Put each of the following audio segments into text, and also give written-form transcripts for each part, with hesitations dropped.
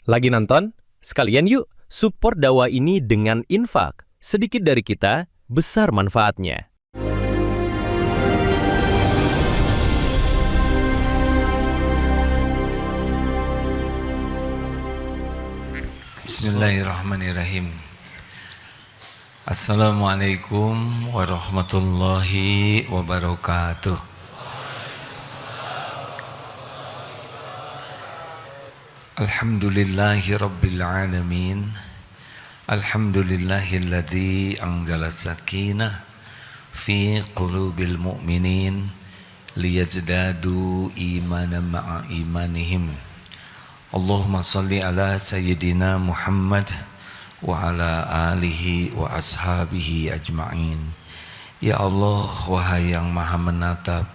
Lagi nonton? Sekalian yuk support dakwah ini dengan infak. Sedikit dari kita, besar manfaatnya. Bismillahirrahmanirrahim. Assalamualaikum warahmatullahi wabarakatuh. Alhamdulillahi rabbil alamin. Alhamdulillahilladzi anzala sakinah fi qulubil mu'minin liyazdadu imanan ma'a imanihim. Allahumma salli ala sayyidina Muhammad wa ala alihi wa ashabihi ajma'in. Ya Allah, wahai yang maha menatap,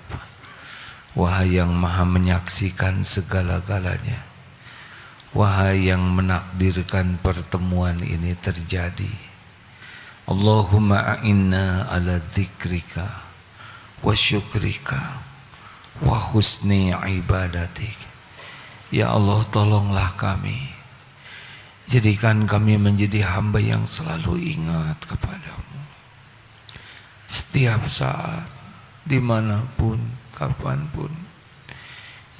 wahai yang maha menyaksikan segala-galanya, wahai yang menakdirkan pertemuan ini terjadi, Allahumma a'inna ala dzikrika wa syukrika wa husni ibadatik. Ya Allah, tolonglah kami, jadikan kami menjadi hamba yang selalu ingat kepadamu setiap saat, dimanapun, kapanpun.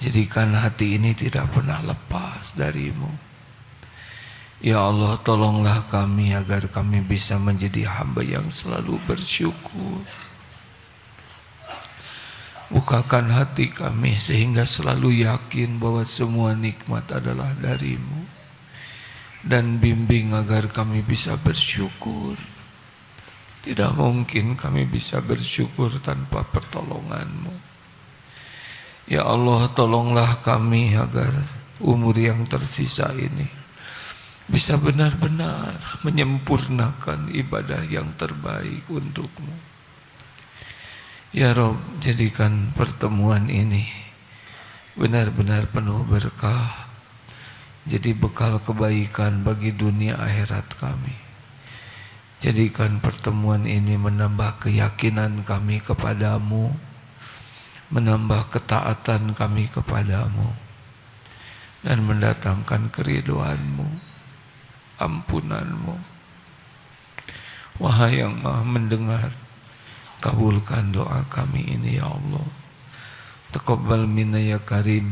Jadikan hati ini tidak pernah lepas darimu. Ya Allah, tolonglah kami agar kami bisa menjadi hamba yang selalu bersyukur. Bukakan hati kami sehingga selalu yakin bahwa semua nikmat adalah darimu. Dan bimbing agar kami bisa bersyukur. Tidak mungkin kami bisa bersyukur tanpa pertolonganmu. Ya Allah, tolonglah kami agar umur yang tersisa ini bisa benar-benar menyempurnakan ibadah yang terbaik untukmu. Ya Rabb, jadikan pertemuan ini benar-benar penuh berkah, jadi bekal kebaikan bagi dunia akhirat kami. Jadikan pertemuan ini menambah keyakinan kami kepadamu, menambah ketaatan kami kepadamu, dan mendatangkan keridhoanmu, ampunanmu. Wahai yang maha mendengar, kabulkan doa kami ini ya Allah. Taqabbal minna ya karim,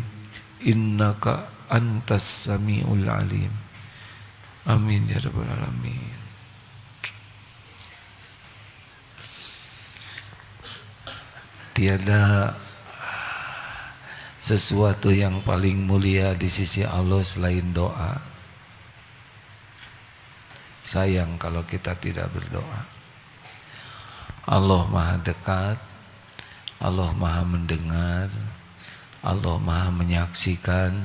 innaka antas sami'ul alim. Amin ya rabbal alamin. Tiada sesuatu yang paling mulia di sisi Allah selain doa. Sayang kalau kita tidak berdoa. Allah maha dekat, Allah maha mendengar, Allah maha menyaksikan,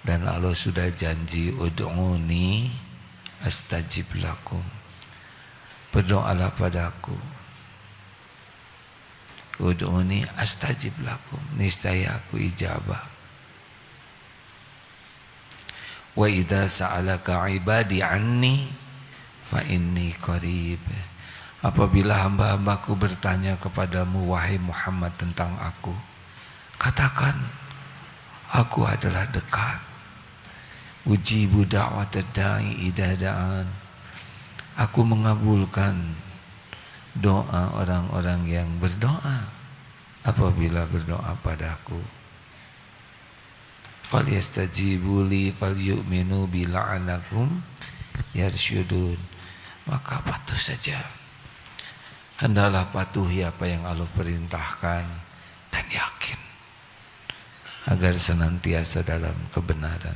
dan Allah sudah janji, ud'uni astajib lakum. Berdoalah padaku, ud'uni astajib lakum, niscaya aku ijabah. Wa idza sa'alaka ibadi anni fa inni qarib. Apabila hamba-hambaku bertanya kepadamu wahai Muhammad tentang aku, katakan aku adalah dekat. Ujibu da'watad da'i idza da'an. Aku mengabulkan doa orang-orang yang berdoa apabila berdoa padaku. Falyastajibu li falyu'minu bi la'allakum yarsyudun. Maka patuh saja, hendaklah patuhi apa yang Allah perintahkan dan yakin agar senantiasa dalam kebenaran.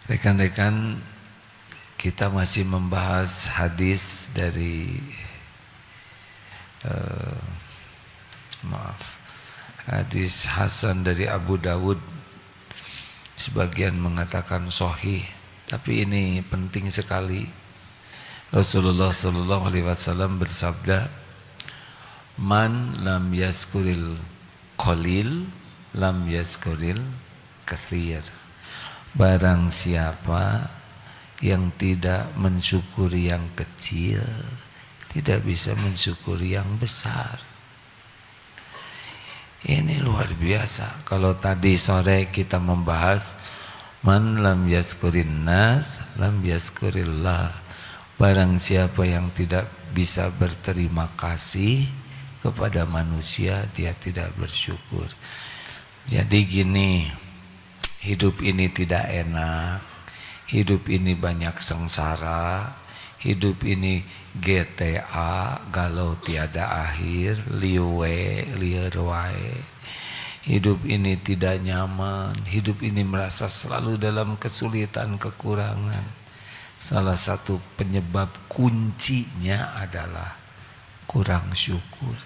Rekan-rekan, kita masih membahas hadis dari hadis Hasan dari Abu Dawud. Sebagian mengatakan sahih, tapi ini penting sekali. Rasulullah sallallahu alaihi wasallam bersabda, "Man lam yaskuril qalil lam yaskuril katsir." Barang siapa yang tidak mensyukuri yang kecil, tidak bisa mensyukuri yang besar. Ini luar biasa. Kalau tadi sore kita membahas man lam yazkurin nas lam yazkurillah. Barang siapa yang tidak bisa berterima kasih kepada manusia, dia tidak bersyukur. Jadi gini, hidup ini tidak enak, hidup ini banyak sengsara, hidup ini GTA, galau tiada akhir, liwe, liar wae. Hidup ini tidak nyaman, hidup ini merasa selalu dalam kesulitan, kekurangan. Salah satu penyebab kuncinya adalah kurang syukur.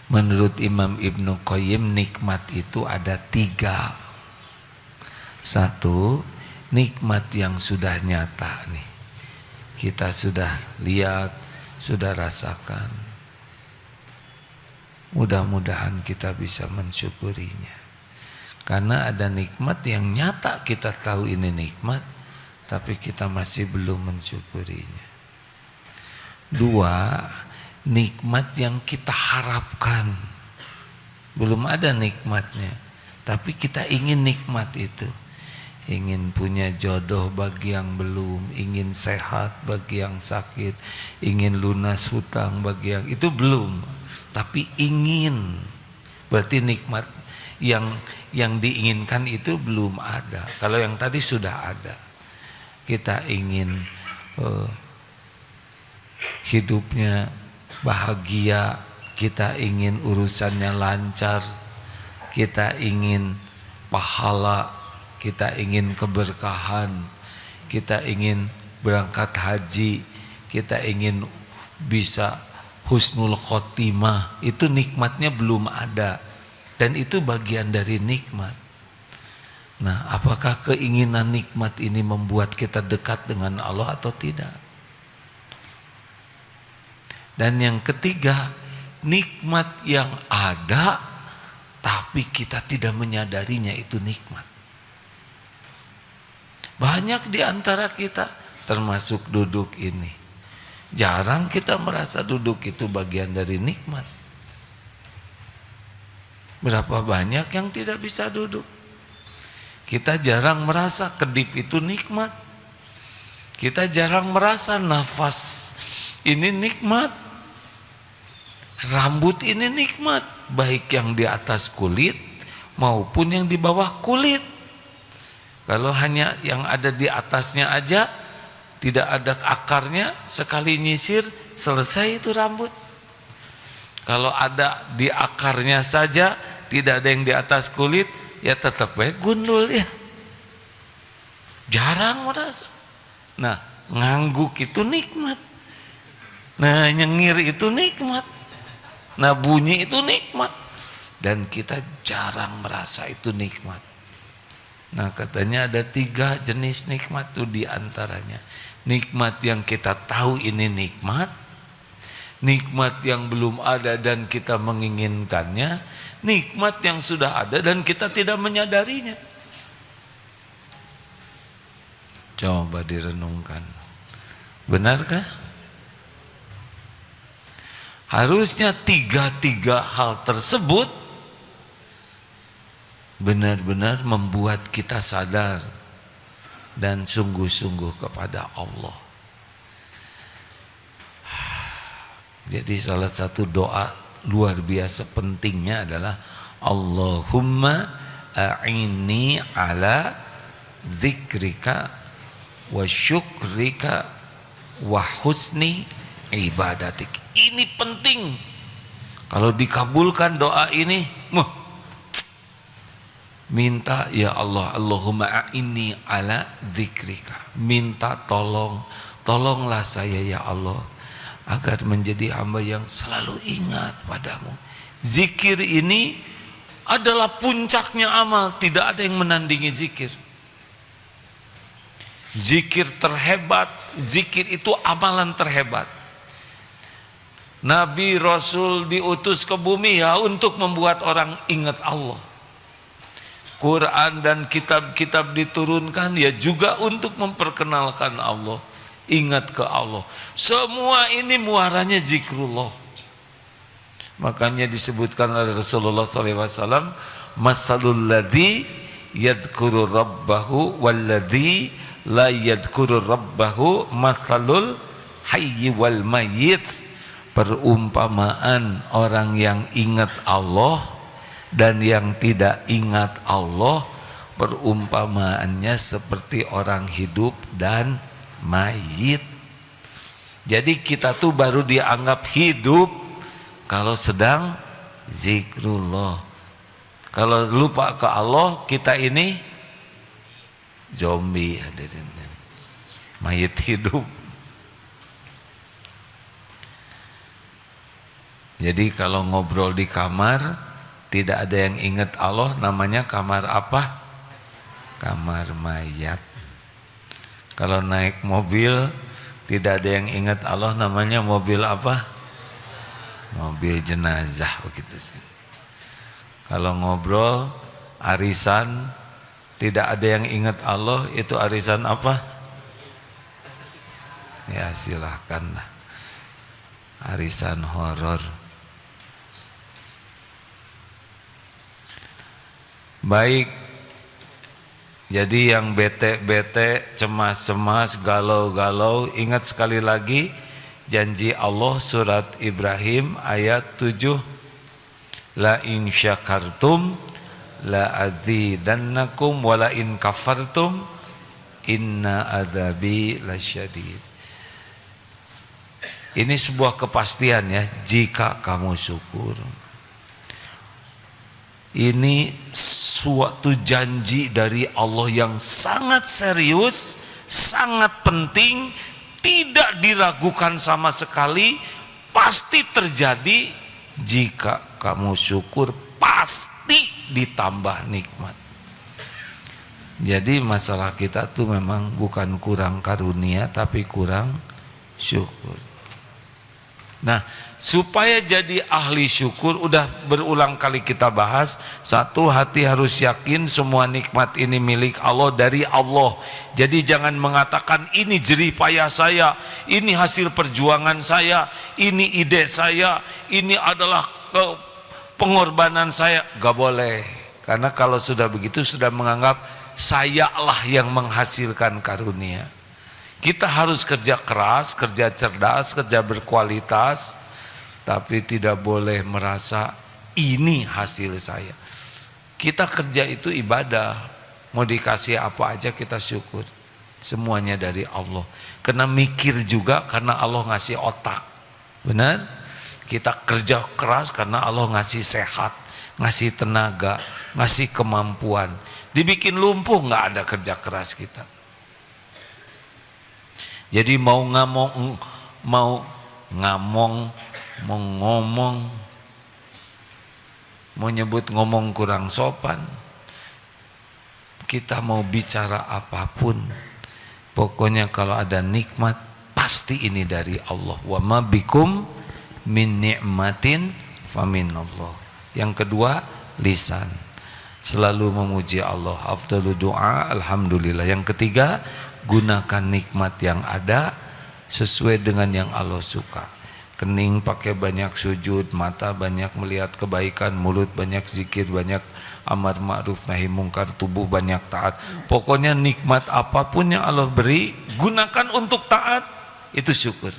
Menurut Imam Ibnu Qayyim, nikmat itu ada 3. 1, nikmat yang sudah nyata nih. Kita sudah lihat, sudah rasakan. Mudah-mudahan kita bisa mensyukurinya. Karena ada nikmat yang nyata, kita tahu ini nikmat, tapi kita masih belum mensyukurinya. 2, nikmat yang kita harapkan. Belum ada nikmatnya, tapi kita ingin nikmat itu. Ingin punya jodoh bagi yang belum, ingin sehat bagi yang sakit, ingin lunas hutang bagi yang itu belum, tapi ingin. Berarti nikmat yang diinginkan itu belum ada. Kalau yang tadi sudah ada. Kita ingin hidupnya bahagia, kita ingin urusannya lancar, kita ingin pahala, kita ingin keberkahan, kita ingin berangkat haji, kita ingin bisa husnul khotimah. Itu nikmatnya belum ada, dan itu bagian dari nikmat. Nah, apakah keinginan nikmat ini membuat kita dekat dengan Allah atau tidak? Dan yang ketiga, nikmat yang ada tapi kita tidak menyadarinya itu nikmat. Banyak di antara kita, termasuk duduk ini, jarang kita merasa duduk itu bagian dari nikmat. Berapa banyak yang tidak bisa duduk? Kita jarang merasa kedip itu nikmat. Kita jarang merasa nafas ini nikmat. Rambut ini nikmat, baik yang di atas kulit maupun yang di bawah kulit. Kalau hanya yang ada di atasnya aja, tidak ada akarnya, sekali nyisir selesai itu rambut. Kalau ada di akarnya saja, tidak ada yang di atas kulit, ya tetap gundul ya. Jarang merasa. Nah, ngangguk itu nikmat. Nah, nyengir itu nikmat. Nah, bunyi itu nikmat. Dan kita jarang merasa itu nikmat. Nah, katanya ada 3 jenis nikmat itu diantaranya. Nikmat yang kita tahu ini nikmat, nikmat yang belum ada dan kita menginginkannya, nikmat yang sudah ada dan kita tidak menyadarinya. Coba direnungkan. Benarkah? Harusnya 3 hal tersebut benar-benar membuat kita sadar dan sungguh-sungguh kepada Allah. Jadi salah satu doa luar biasa pentingnya adalah Allahumma a'inni ala zikrika wa syukrika wa husni ibadatik. Ini penting. Kalau dikabulkan doa ini, minta ya Allah, Allahumma a'inni ala zikrika. Minta tolonglah saya ya Allah, agar menjadi hamba yang selalu ingat padamu. Zikir ini adalah puncaknya amal, tidak ada yang menandingi zikir. Zikir terhebat, zikir itu amalan terhebat. Nabi Rasul diutus ke bumi ya untuk membuat orang ingat Allah. Quran dan kitab-kitab diturunkan ya juga untuk memperkenalkan Allah. ingat ke Allah. Semua ini muaranya zikrullah. Makanya disebutkan oleh Rasulullah SAW, masalul ladzi yadhkuru rabbahu walladzi la yadhkuru rabbahu masalul hayyi wal mayyit. Perumpamaan orang yang ingat Allah dan yang tidak ingat Allah, perumpamaannya seperti orang hidup dan mayit. Jadi kita tuh baru dianggap hidup kalau sedang zikrullah. Kalau lupa ke Allah, kita ini zombie, hadirin, mayit hidup. Jadi kalau ngobrol di kamar tidak ada yang ingat Allah, namanya kamar apa? Kamar mayat. Kalau naik mobil tidak ada yang ingat Allah, namanya mobil apa? Mobil jenazah, begitu sih. Kalau ngobrol arisan tidak ada yang ingat Allah, itu arisan apa? Ya silahkanlah, arisan horor. Baik, jadi yang bete-bete, cemas-cemas, galau-galau, ingat sekali lagi janji Allah surat Ibrahim ayat 7, la in syakartum la azidannakum wa la in kafartum inna adzabi lasyadid. Ini sebuah kepastian ya, jika kamu syukur. Ini suatu janji dari Allah yang sangat serius, sangat penting, tidak diragukan sama sekali, pasti terjadi. Jika kamu syukur, pasti ditambah nikmat. Jadi masalah kita tuh memang bukan kurang karunia, tapi kurang syukur. Nah, supaya jadi ahli syukur, udah berulang kali kita bahas, satu, hati harus yakin semua nikmat ini milik Allah, dari Allah. Jadi jangan mengatakan ini jerih payah saya, ini hasil perjuangan saya, ini ide saya, ini adalah pengorbanan saya. Gak boleh, karena kalau sudah begitu sudah menganggap sayalah yang menghasilkan karunia. Kita harus kerja keras, kerja cerdas, kerja berkualitas, tapi tidak boleh merasa ini hasil saya. Kita kerja itu ibadah, mau dikasih apa aja kita syukur. Semuanya dari Allah. Kena mikir juga karena Allah ngasih otak. Benar? Kita kerja keras karena Allah ngasih sehat, ngasih tenaga, ngasih kemampuan. Dibikin lumpuh nggak ada kerja keras kita. Jadi mau ngomong, mau nyebut ngomong kurang sopan, kita mau bicara apapun, pokoknya kalau ada nikmat pasti ini dari Allah. Wa ma bikum min ni'matin faminallah. Yang kedua, lisan, selalu memuji Allah. Afdalu doa alhamdulillah. Yang ketiga, gunakan nikmat yang ada sesuai dengan yang Allah suka. Kening pakai banyak sujud, mata banyak melihat kebaikan, mulut banyak zikir, banyak amar ma'ruf nahi mungkar, tubuh banyak taat. Pokoknya nikmat apapun yang Allah beri, gunakan untuk taat, itu syukur.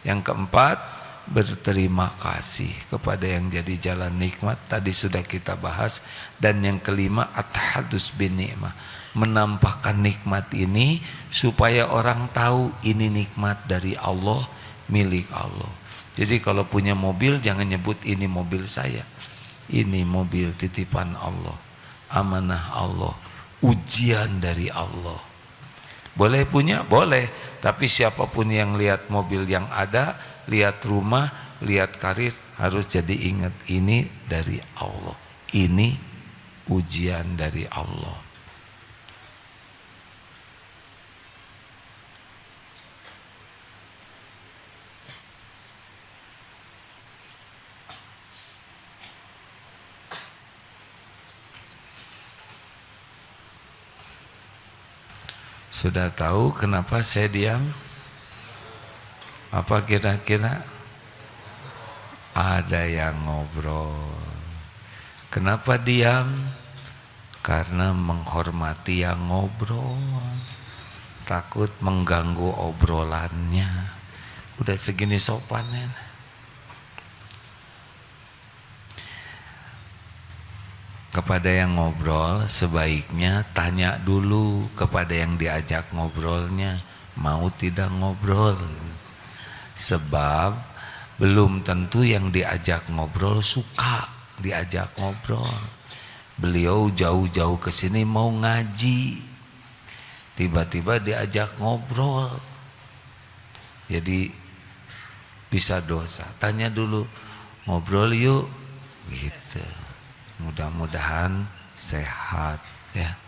Yang keempat, berterima kasih kepada yang jadi jalan nikmat, tadi sudah kita bahas. Dan yang kelima, at-tahadus bin ni'mah, menampakkan nikmat ini supaya orang tahu ini nikmat dari Allah, milik Allah. Jadi kalau punya mobil jangan nyebut ini mobil saya, ini mobil titipan Allah, amanah Allah, ujian dari Allah. Boleh punya? Boleh. Tapi siapapun yang lihat mobil yang ada, lihat rumah, lihat karir, harus jadi ingat ini dari Allah, ini ujian dari Allah. Sudah tahu kenapa saya diam? Apa kira-kira? Ada yang ngobrol. Kenapa diam? Karena menghormati yang ngobrol, takut mengganggu obrolannya. Udah segini sopannya. Kepada yang ngobrol sebaiknya tanya dulu kepada yang diajak ngobrolnya, mau tidak ngobrol. Sebab belum tentu yang diajak ngobrol suka diajak ngobrol. Beliau jauh-jauh ke sini mau ngaji, tiba-tiba diajak ngobrol, jadi bisa dosa. Tanya dulu, ngobrol yuk, gitu. Mudah-mudahan sehat ya.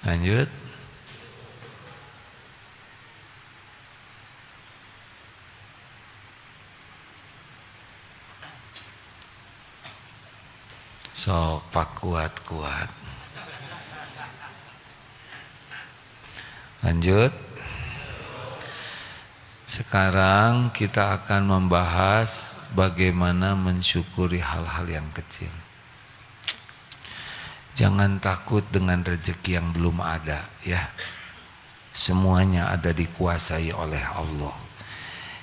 Lanjut. Sok pak kuat-kuat. Lanjut. Sekarang kita akan membahas bagaimana mensyukuri hal-hal yang kecil. Jangan takut dengan rezeki yang belum ada ya. Semuanya ada dikuasai oleh Allah.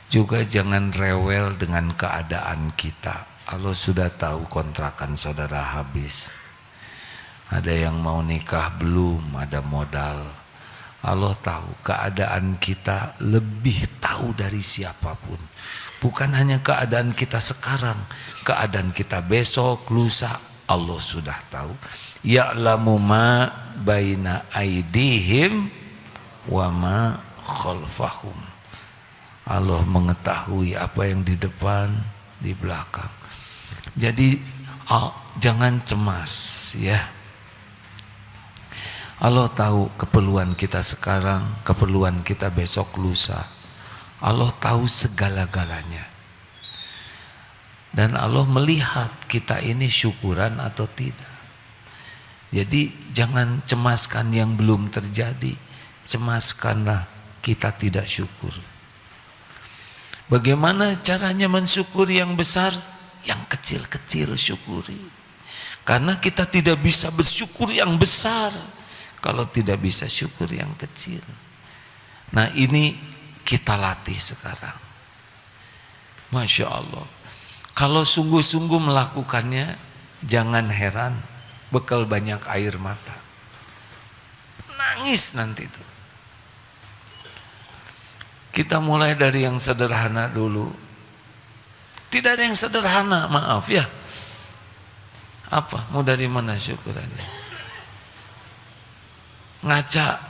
Juga jangan rewel dengan keadaan kita. Allah sudah tahu kontrakan saudara habis. Ada yang mau nikah belum, ada modal. Allah tahu keadaan kita, lebih tahu dari siapapun. Bukan hanya keadaan kita sekarang, keadaan kita besok, lusa, Allah sudah tahu. Ya'lamu ma baina aidihim wa ma khalfahum. Allah mengetahui apa yang di depan, di belakang. Jadi jangan cemas ya. Allah tahu keperluan kita sekarang, keperluan kita besok lusa. Allah tahu segala-galanya. Dan Allah melihat kita ini syukuran atau tidak. Jadi jangan cemaskan yang belum terjadi, cemaskanlah kita tidak syukur. Bagaimana caranya mensyukuri yang besar? Yang kecil-kecil syukuri. Karena kita tidak bisa bersyukur yang besar kalau tidak bisa syukur yang kecil. Nah ini kita latih sekarang. Masya Allah. Kalau sungguh-sungguh melakukannya, jangan heran bekal banyak air mata. Nangis nanti itu. Kita mulai dari yang sederhana dulu. Tidak ada yang sederhana, maaf ya. Apa? Mau dari mana syukurannya? Ngaca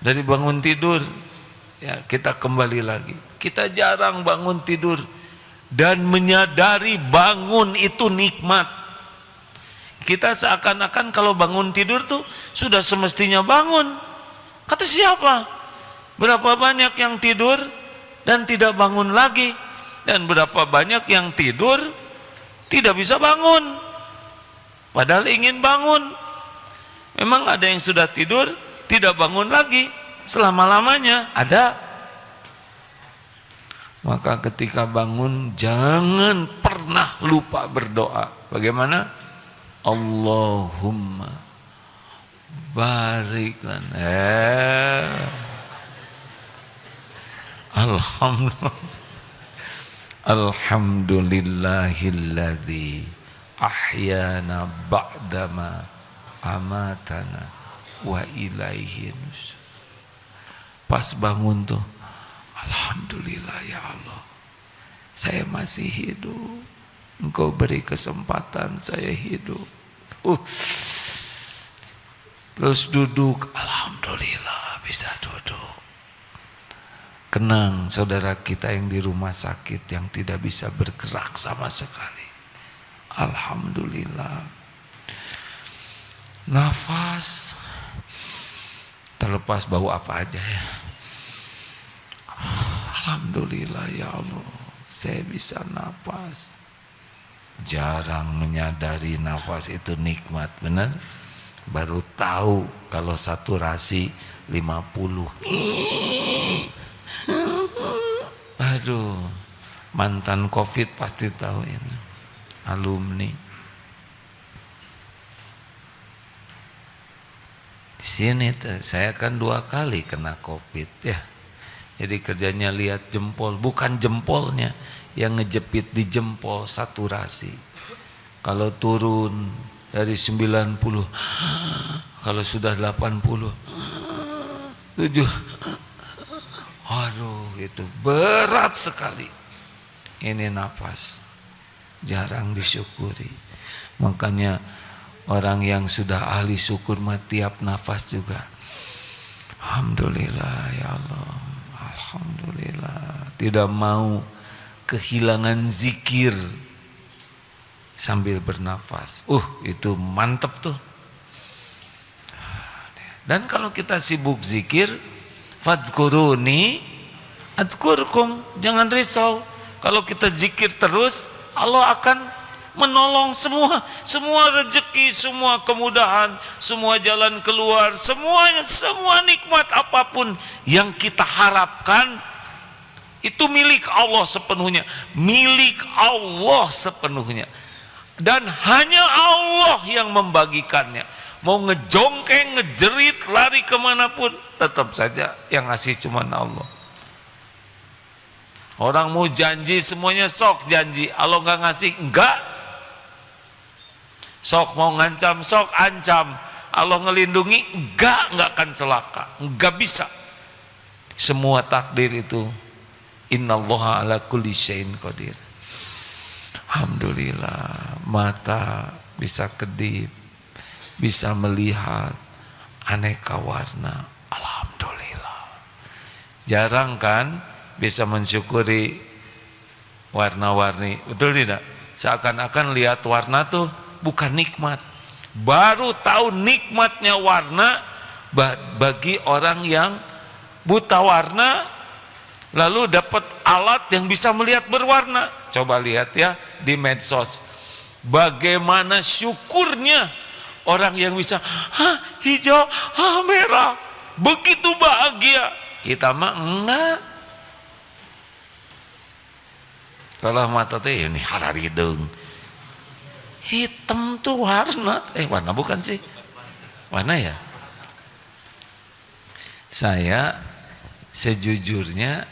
dari bangun tidur. Ya, kita kembali lagi. Kita jarang bangun tidur dan menyadari bangun itu nikmat. Kita seakan-akan kalau bangun tidur tuh sudah semestinya bangun. Kata siapa? Berapa banyak yang tidur dan tidak bangun lagi? Dan berapa banyak yang tidur tidak bisa bangun padahal ingin bangun. Memang ada yang sudah tidur tidak bangun lagi selama-lamanya, ada. Maka ketika bangun jangan pernah lupa berdoa. Bagaimana? Allahumma barik lana. Alhamdulillah. Alhamdulillahilladzi ahyana ba'dama amatana wa ilaihi nusyur. Pas bangun tuh, alhamdulillah ya Allah, saya masih hidup. Engkau beri kesempatan saya hidup. Terus duduk, alhamdulillah bisa duduk. Kenang saudara kita yang di rumah sakit yang tidak bisa bergerak sama sekali. Alhamdulillah. Nafas terlepas bau apa aja ya. Alhamdulillah ya Allah, saya bisa nafas. Jarang menyadari nafas itu nikmat, benar? Baru tahu kalau saturasi 50. Aduh, mantan COVID pasti tahu ini, alumni. Di sini saya kan 2 kali kena COVID ya. Jadi kerjanya lihat jempol, bukan jempolnya yang ngejepit di jempol, saturasi. Kalau turun dari 90, kalau sudah 80, 7. Aduh, itu berat sekali. Ini nafas jarang disyukuri. Makanya orang yang sudah ahli syukur mah tiap nafas juga alhamdulillah ya Allah, alhamdulillah. Tidak mau kehilangan zikir sambil bernafas. Itu mantap tuh. Dan kalau kita sibuk zikir, fadhkuruni adkurkum, jangan risau. Kalau kita zikir terus, Allah akan menolong semua rezeki, semua kemudahan, semua jalan keluar, semuanya, semua nikmat apapun yang kita harapkan itu milik Allah sepenuhnya, milik Allah sepenuhnya, dan hanya Allah yang membagikannya. Mau ngejongkeng, ngejerit, lari kemanapun, tetap saja yang ngasih cuma Allah. Orang mau janji semuanya sok janji, Allah nggak ngasih enggak. Sok mau ngancam, sok ancam, Allah ngelindungi enggak akan celaka, enggak bisa. Semua takdir itu innallaha ala kulli syai'in qadir. Alhamdulillah, mata bisa kedip, bisa melihat aneka warna. Alhamdulillah. Jarang kan bisa mensyukuri warna-warni, betul tidak? Seakan-akan lihat warna tuh bukan nikmat. Baru tahu nikmatnya warna bagi orang yang buta warna, lalu dapat alat yang bisa melihat berwarna. Coba lihat ya di medsos, bagaimana syukurnya orang yang bisa hijau, merah, begitu bahagia. Kita mah enggak. Kalau mata teh ini hararideng, hitam tuh warna, warna bukan sih, warna ya. Saya sejujurnya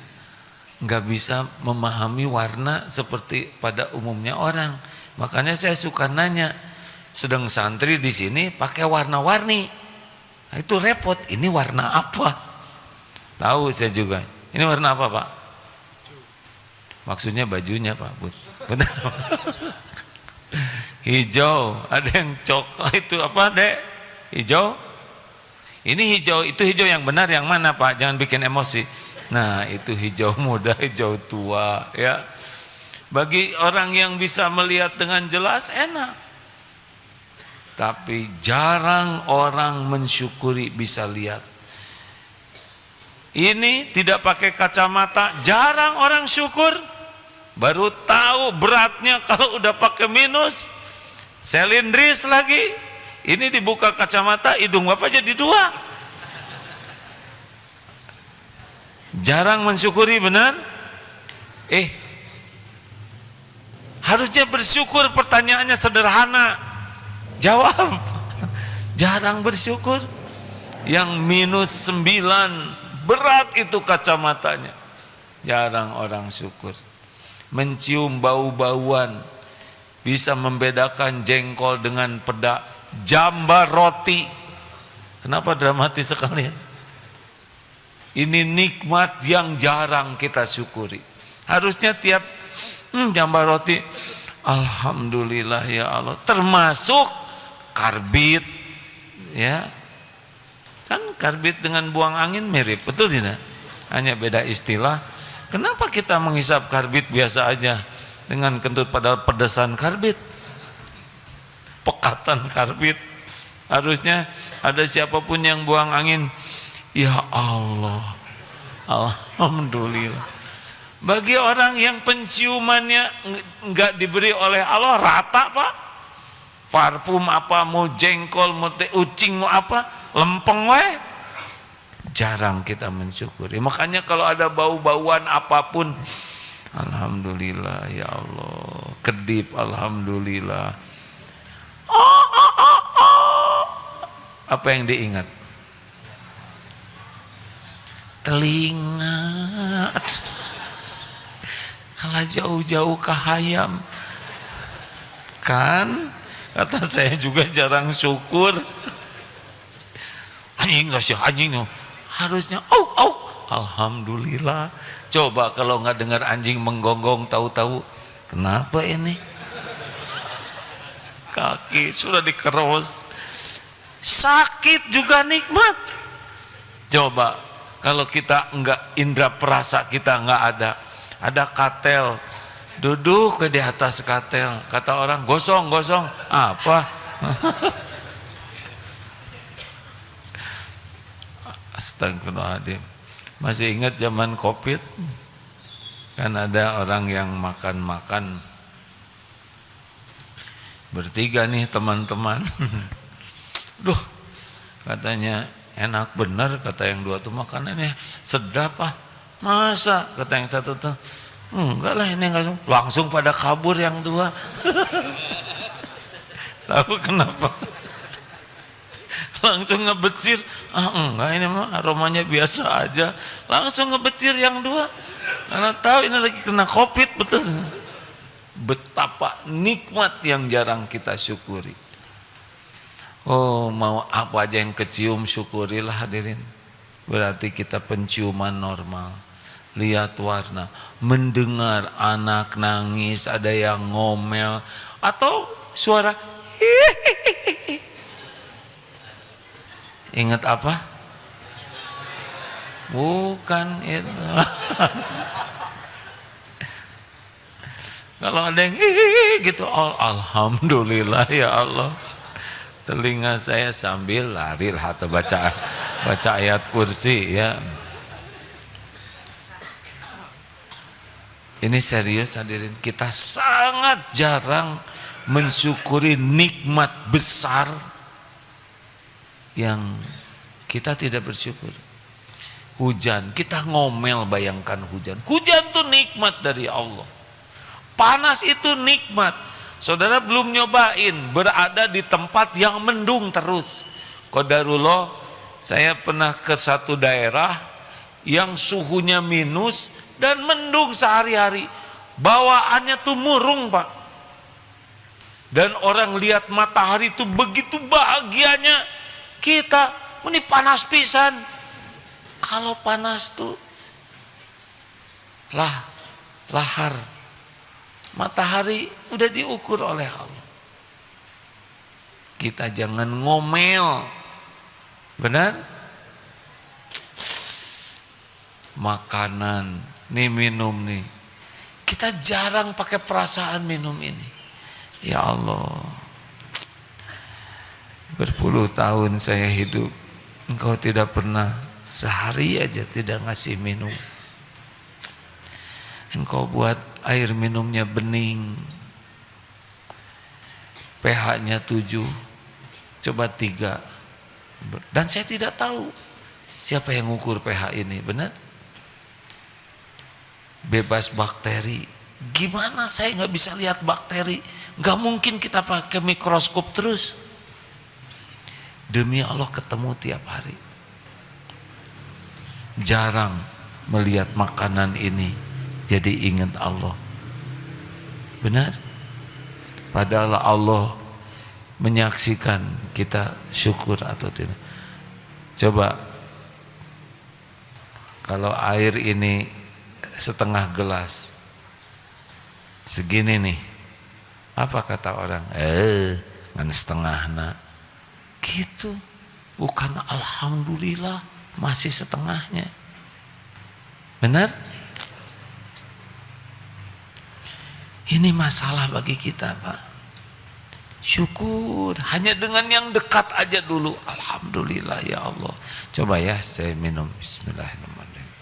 nggak bisa memahami warna seperti pada umumnya orang. Makanya saya suka nanya, sedang santri di sini pakai warna-warni, itu repot. Ini warna apa? Tahu saya juga. Ini warna apa Pak? Maksudnya bajunya Pak Bud. Benar. Hijau, ada yang coklat, itu apa Dek? Hijau? Ini hijau, itu hijau yang benar yang mana Pak? Jangan bikin emosi. Nah, itu hijau muda, hijau tua ya. Bagi orang yang bisa melihat dengan jelas enak. Tapi jarang orang mensyukuri bisa lihat. Ini tidak pakai kacamata, jarang orang syukur. Baru tahu beratnya kalau udah pakai minus. Selindris lagi. Ini dibuka kacamata, hidung Bapak jadi 2. Jarang mensyukuri, benar? Harusnya bersyukur, pertanyaannya sederhana. Jawab. Jarang bersyukur. Yang minus 9, berat itu kacamatanya. Jarang orang syukur. Mencium bau-bauan, bisa membedakan jengkol dengan peda, jambar roti. Kenapa dramatis sekali? Ini nikmat yang jarang kita syukuri. Harusnya tiap jambar roti, alhamdulillah ya Allah. Termasuk karbit, ya kan karbit dengan buang angin mirip, betul tidak? Hanya beda istilah. Kenapa kita menghisap karbit biasa aja dengan kentut pada pedesan karbit, pekatan karbit? Harusnya ada siapapun yang buang angin, ya Allah, alhamdulillah. Bagi orang yang penciumannya enggak diberi oleh Allah rata Pak, parfum apa, mau jengkol, mau teh ucing, mau apa, lempeng we. Jarang kita mensyukuri. Makanya kalau ada bau-bauan apapun, alhamdulillah ya Allah, kedip alhamdulillah. Apa yang diingat? Telinga. Kalau jauh-jauh ke hayam kan, kata saya juga jarang syukur. Anjing nggak sih, anjing harusnya alhamdulillah. Coba kalau nggak dengar anjing menggonggong, tahu-tahu kenapa ini kaki sudah dikeros, sakit juga nikmat. Coba kalau kita nggak, indera perasa kita nggak ada katel, duduk di atas katel, kata orang gosong apa? Astagfirullahaladzim. Masih ingat zaman Covid? Kan ada orang yang makan bertiga nih teman-teman. Duh, katanya enak bener, kata yang dua tuh makanannya sedap ah. Masa, kata yang satu tuh, enggak lah ini enggak, langsung pada kabur yang dua. Tahu kenapa? Langsung ngebecir, enggak ini mah aromanya biasa aja, langsung ngebecir yang dua, karena tahu ini lagi kena Covid. Betul, betapa nikmat yang jarang kita syukuri. Oh, mau apa aja yang kecium syukurilah hadirin. Berarti kita penciuman normal, lihat warna, mendengar anak nangis, ada yang ngomel atau suara hihihi. Ingat apa? Bukan itu. Kalau ada yang gitu, oh, alhamdulillah ya Allah. Telinga saya sambil lari lah atau baca ayat kursi ya. Ini serius hadirin, kita sangat jarang mensyukuri nikmat besar yang kita tidak bersyukur. Hujan, kita ngomel, bayangkan hujan. Hujan tuh nikmat dari Allah. Panas itu nikmat. Saudara belum nyobain berada di tempat yang mendung terus. Qadarullah, saya pernah ke satu daerah yang suhunya minus dan mendung sehari-hari. Bawaannya tuh murung, Pak. Dan orang lihat matahari tuh begitu bahagianya. Kita, ini panas pisan. Kalau panas tuh lahar matahari udah diukur oleh Allah. Kita jangan ngomel, benar? Makanan, nih minum nih, kita jarang pakai perasaan minum ini. Ya Allah, berpuluh tahun saya hidup, Engkau tidak pernah sehari aja tidak ngasih minum. Engkau buat air minumnya bening, pH-nya 7, coba 3. Dan saya tidak tahu siapa yang ngukur pH ini, benar? Bebas bakteri. Gimana saya nggak bisa lihat bakteri? Nggak mungkin kita pakai mikroskop terus. Demi Allah ketemu tiap hari. Jarang melihat makanan ini jadi ingat Allah. Benar? Padahal Allah menyaksikan kita syukur atau tidak. Coba kalau air ini setengah gelas segini nih, apa kata orang? Ngan setengah nak. Gitu. Bukan alhamdulillah masih setengahnya. Benar? Ini masalah bagi kita, Pak. Syukur hanya dengan yang dekat aja dulu. Alhamdulillah ya Allah. Coba ya saya minum. Bismillahirrahmanirrahim.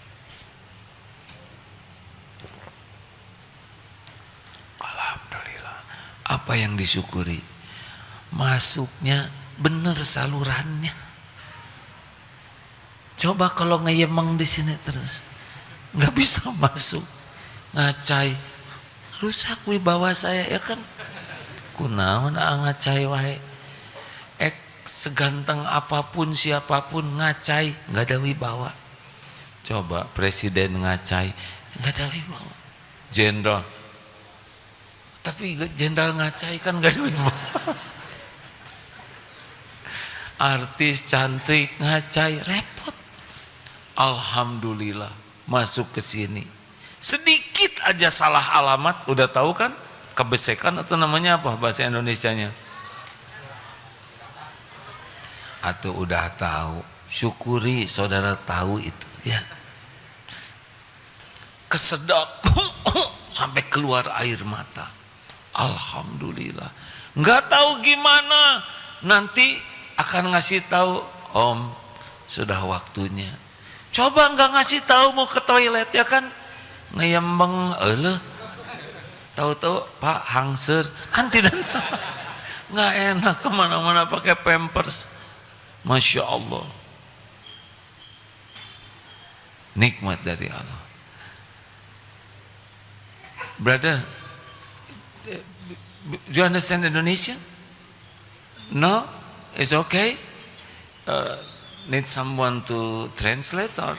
Alhamdulillah. Apa yang disyukuri? masuknya bener salurannya. Coba kalau ngeyemeng di sini terus, nggak bisa masuk, ngacai, rusak wibawa saya ya kan. Kunaon ngacai wae, seganteng apapun siapapun ngacai nggak ada wibawa. Coba presiden ngacai nggak ada wibawa, jenderal, tapi jenderal ngacai kan nggak ada wibawa. Artis cantik ngacai repot. Alhamdulillah masuk ke sini. Sedikit aja salah alamat udah tahu kan? Kebesekan atau namanya apa bahasa Indonesianya? Atau udah tahu, syukuri saudara tahu itu ya. Kesedap sampai keluar air mata. Alhamdulillah. Nggak tahu gimana nanti akan ngasih tahu, Om sudah waktunya. Coba nggak ngasih tahu mau ke toilet ya kan, ngeyembeng, tahu-tahu Pak hangser kan tidak, nggak enak kemana-mana pakai pampers. Masya Allah, nikmat dari Allah. Brother, do you understand Indonesian? No, it's okay. Need someone to translate or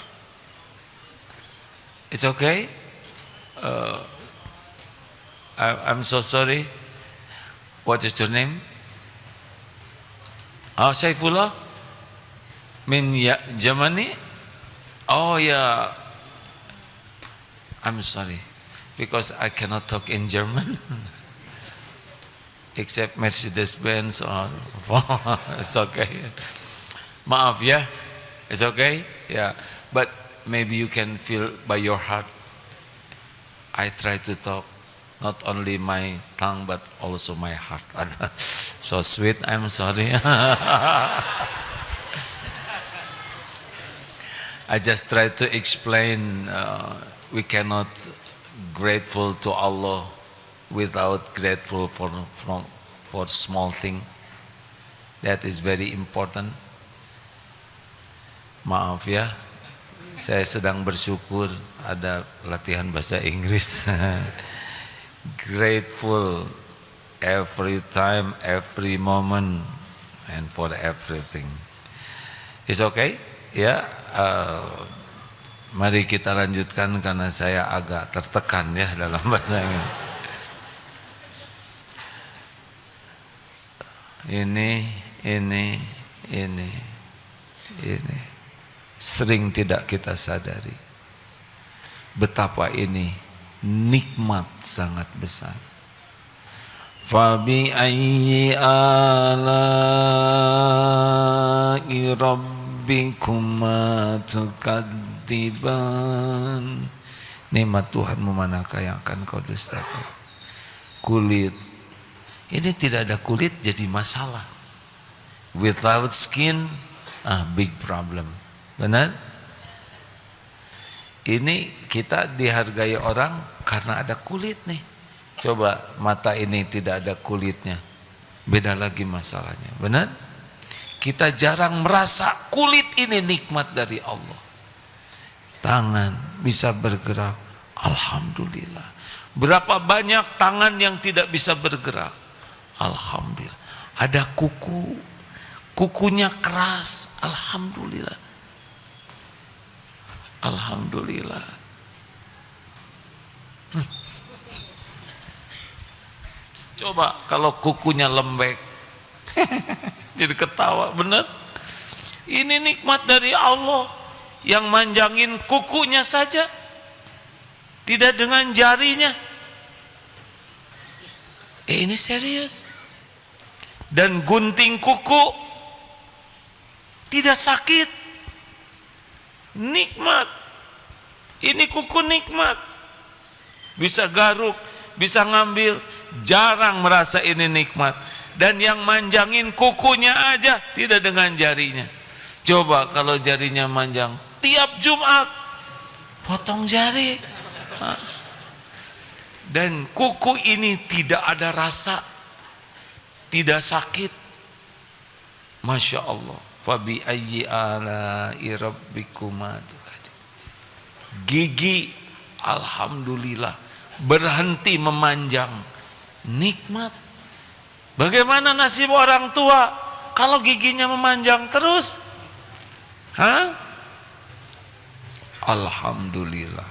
it's okay? I'm so sorry. What is your name? Oh, Saifullah. Min Germany? Oh yeah. I'm sorry because I cannot talk in German except Mercedes-Benz or it's okay. Maaf ya, it's okay, yeah. But maybe you can feel by your heart. I try to talk, not only my tongue but also my heart. So sweet, I'm sorry. I just try to explain. We cannot grateful to Allah without grateful for small thing. That is very important. Maaf ya, saya sedang bersyukur ada latihan bahasa Inggris. Grateful every time, every moment, and for everything. It's okay? Ya, mari kita lanjutkan karena saya agak tertekan ya dalam bahasa Inggris. Ini. Sering tidak kita sadari betapa ini nikmat sangat besar. Fabi ayyi ala'i rabbikuma tukadziban. Nikmat Tuhanmu manakah yang akan kau dustakan? Kulit. Ini tidak ada kulit jadi masalah. Without skin, big problem. Benar? Ini kita dihargai orang karena ada kulit nih. Coba mata ini tidak ada kulitnya, beda lagi masalahnya. Benar? Kita jarang merasa kulit ini nikmat dari Allah. Tangan bisa bergerak, alhamdulillah. Berapa banyak tangan yang tidak bisa bergerak, alhamdulillah. Ada kuku, kukunya keras, alhamdulillah. Alhamdulillah. Coba kalau kukunya lembek, jadi ketawa, benar? Ini nikmat dari Allah yang manjangin kukunya saja, tidak dengan jarinya. Ini serius. Dan gunting kuku tidak sakit. Nikmat. Ini kuku nikmat. Bisa garuk, bisa ngambil, jarang merasa ini nikmat. Dan yang manjangin kukunya aja tidak dengan jarinya. Coba kalau jarinya manjang, tiap Jumat potong jari. Dan kuku ini tidak ada rasa. tidak sakit. Masya Allah. Fabi ayyi ala'i rabbikuma. Gigi alhamdulillah berhenti memanjang, nikmat. Bagaimana nasib orang tua kalau giginya memanjang terus? Hah? Alhamdulillah.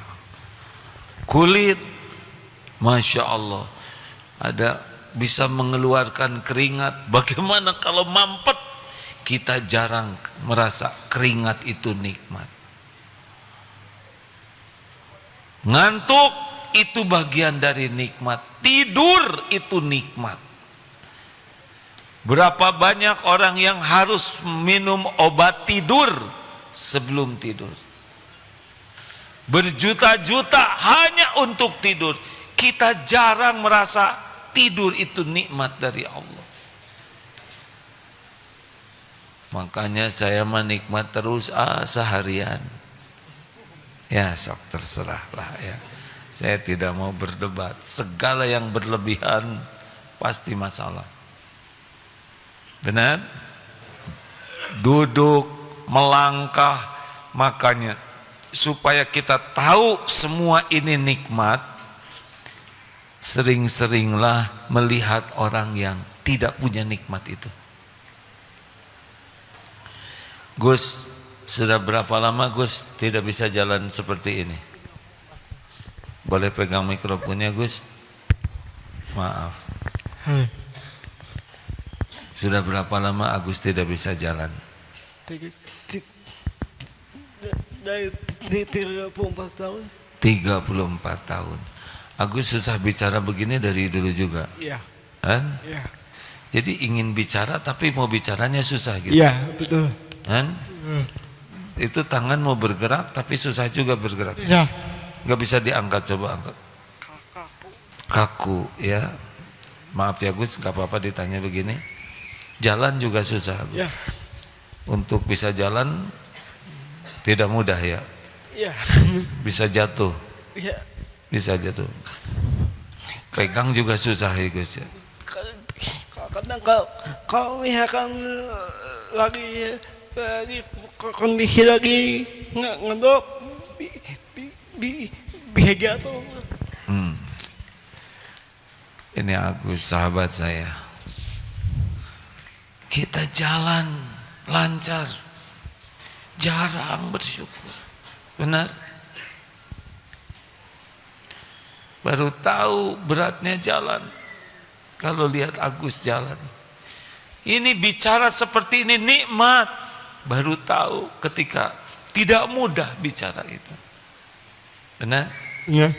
Kulit, Masya Allah, ada bisa mengeluarkan keringat. Bagaimana kalau mampet? Kita jarang merasa keringat itu nikmat. Ngantuk itu bagian dari nikmat. Tidur itu nikmat. Berapa banyak orang yang harus minum obat tidur sebelum tidur? Berjuta-juta hanya untuk tidur. Kita jarang merasa tidur itu nikmat dari Allah. Makanya saya menikmat terus seharian. Ya sok terserah lah ya. Saya tidak mau berdebat. Segala yang berlebihan pasti masalah. Benar? Duduk, melangkah, makanya supaya kita tahu semua ini nikmat, sering-seringlah melihat orang yang tidak punya nikmat itu. Gus, sudah berapa lama Gus tidak bisa jalan seperti ini? Boleh pegang mikrofonnya Gus? Maaf. Sudah berapa lama Agus tidak bisa jalan? Dari 34 tahun. 34 tahun. Agus susah bicara begini dari dulu juga. Iya. Kan? Iya. Jadi ingin bicara tapi mau bicaranya susah gitu. Iya, betul. Kan? Itu tangan mau bergerak tapi susah juga bergerak. Iya. Gak bisa diangkat, coba angkat. Kaku ya. Maaf ya Gus, gak apa-apa ditanya begini. Jalan juga susah Gus. Iya. Untuk bisa jalan tidak mudah ya. Iya. Bisa jatuh. Iya. Bisa jatuh. Pegang juga susah ya Gus ya. Kadang kalau misalkan lagi kondisi lagi ngedok bisa jatuh. Ini Agus sahabat saya. Kita jalan lancar, jarang bersyukur. Benar? Baru tahu beratnya jalan kalau lihat Agus jalan. Ini bicara seperti ini nikmat. Baru tahu ketika tidak mudah bicara itu. Benar? Iya.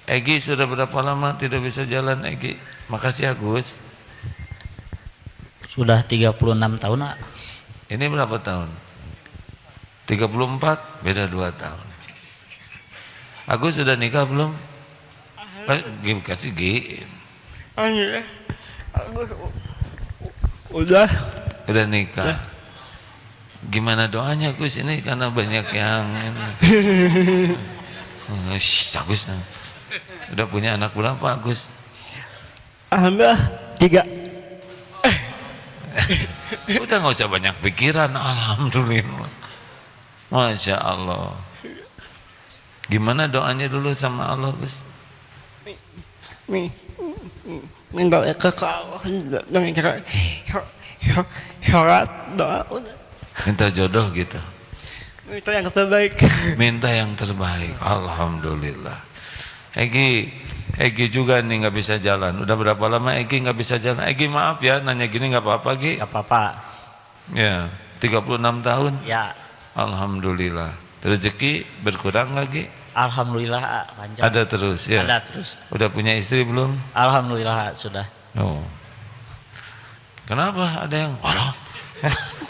Egi sudah berapa lama tidak bisa jalan Egi? Makasih Agus. Sudah 36 tahun, Nak. Ini berapa tahun? 34, beda 2 tahun. Agus sudah nikah belum? Kasih G. Udah. Udah nikah. Gimana doanya Gus ini karena banyak yang ini. Agus. Udah punya anak berapa Agus? Alhamdulillah 3. Udah nggak usah banyak pikiran, alhamdulillah. Masya Allah. Gimana doanya dulu sama Allah Gus? Minta ke Allah dengan cara syarat doa. Minta jodoh gitu. Minta yang terbaik. Minta yang terbaik. Alhamdulillah. Egi juga nih nggak bisa jalan. Udah berapa lama Egi nggak bisa jalan? Egi maaf ya nanya gini nggak apa-apa Egi. Gak apa-apa. Ya 36 tahun. Ya, Alhamdulillah. Rezeki berkurang lagi? alhamdulillah lancar. Ada terus ya. Ada terus. Udah punya istri belum? Alhamdulillah sudah. Oh. Kenapa ada yang waduh.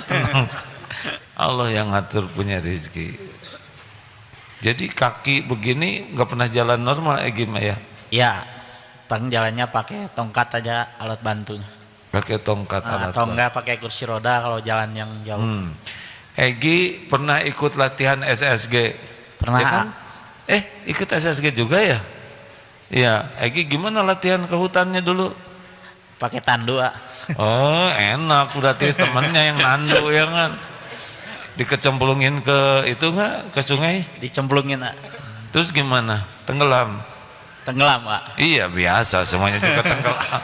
Tenang. Allah yang ngatur punya rezeki. Jadi kaki begini nggak pernah jalan normal ya? Ya, jalannya pakai tongkat aja alat bantunya. Pakai tongkat alat Atau bantu. enggak pakai kursi roda kalau jalan yang jauh. Egi pernah ikut latihan SSG? Pernah. Ya kan? Ikut SSG juga ya? Iya. Egi gimana latihan ke hutannya dulu? pakai tandu, ah. Oh, enak berarti temennya yang nandu ya kan. Dikecemplungin ke itu enggak, ke sungai? Dicemplungin, ah. Terus gimana? Tenggelam? Tenggelam, ah. Iya biasa, semuanya juga tenggelam.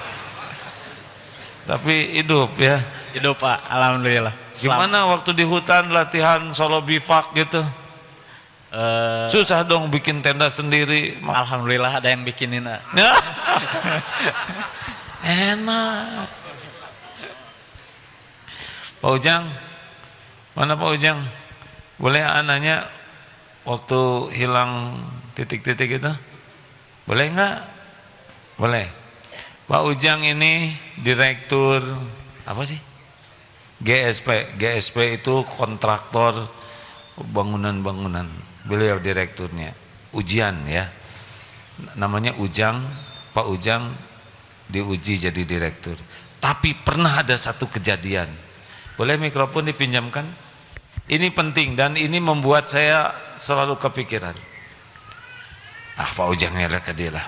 Tapi hidup ya. Hidup, Pak. Alhamdulillah. Gimana waktu di hutan latihan solo bivak gitu? Susah dong bikin tenda sendiri. Alhamdulillah ada yang bikinin, ah. Ya. Enak. Pak Ujang, mana Pak Ujang? Boleh nanya waktu hilang titik-titik itu? Boleh nggak? Boleh. Pak Ujang ini direktur apa sih? GSP. GSP itu kontraktor bangunan-bangunan. Beliau direkturnya. Ujian ya. Namanya Ujang, Pak Ujang diuji jadi direktur. Tapi pernah ada satu kejadian. Boleh mikrofon dipinjamkan? Ini penting dan ini membuat saya selalu kepikiran. Pak Ujangnya lah ke dia lah.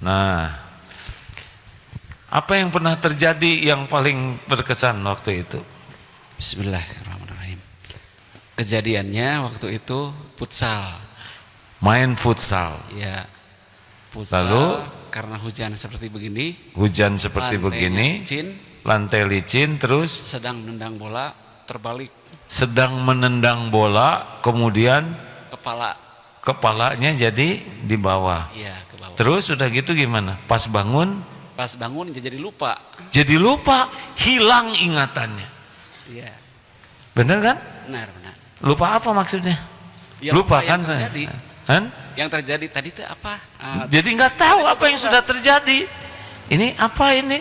Nah, apa yang pernah terjadi yang paling berkesan waktu itu? Bismillahirrahmanirrahim. Kejadiannya waktu itu futsal. Main futsal. Ya. Futsal. Lalu karena hujan seperti begini. Hujan seperti begini. Licin, lantai licin, terus sedang menendang bola terbalik. Sedang menendang bola, kemudian kepalanya jadi di bawah. Iya, ke bawah. Terus udah gitu gimana? Pas bangun Jadi lupa. Jadi lupa, hilang ingatannya. Iya. Bener kan? Benar. Lupa apa maksudnya? Ya, lupa kan yang saya. terjadi. Yang terjadi tadi itu apa? Jadi nggak tahu apa yang sudah terjadi. Ini apa ini?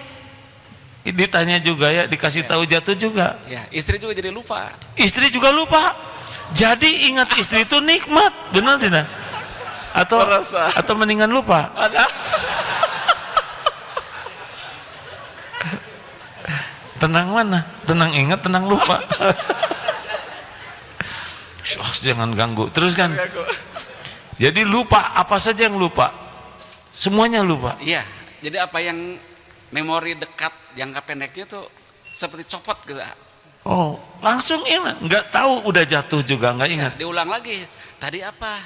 Ditanya juga ya, dikasih tahu jatuh juga. Ya, istri juga jadi lupa. Istri juga lupa. Jadi ingat istri itu nikmat, benar tidak? Atau mendingan lupa? Tenang mana? Tenang ingat, tenang lupa. Jangan ganggu. Terus kan? Jadi lupa, apa saja yang lupa? Semuanya lupa. Iya, jadi apa yang memori dekat jangka pendeknya tuh seperti copot gitu. Oh, langsung ingat, nggak tahu udah jatuh juga nggak ingat. Ya, diulang lagi. Tadi apa?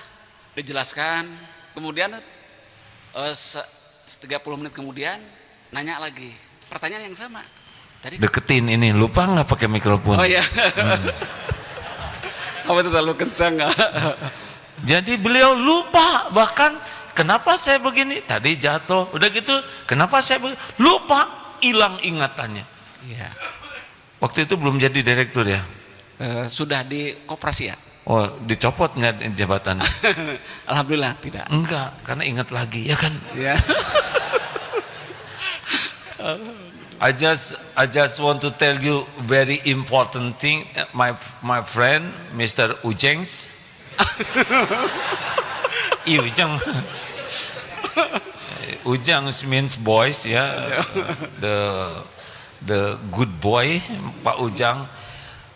Dijelaskan. Kemudian 30 menit kemudian nanya lagi. Pertanyaan yang sama. Tadi Deketin ini, lupa nggak pakai mikrofon? Oh iya. Apa itu terlalu kencang nggak? Jadi beliau lupa, bahkan kenapa saya begini? Tadi jatuh, udah gitu. Kenapa saya begini? Lupa, hilang ingatannya. Iya. Waktu itu belum jadi direktur ya? Sudah di koperasi ya? Oh, dicopot nggak jabatan? Alhamdulillah tidak. Enggak, karena ingat lagi, ya kan? Iya. I just want to tell you very important thing, my friend Mr. Ujengs. Ujang. Ujangs means boys ya. The good boy Pak Ujang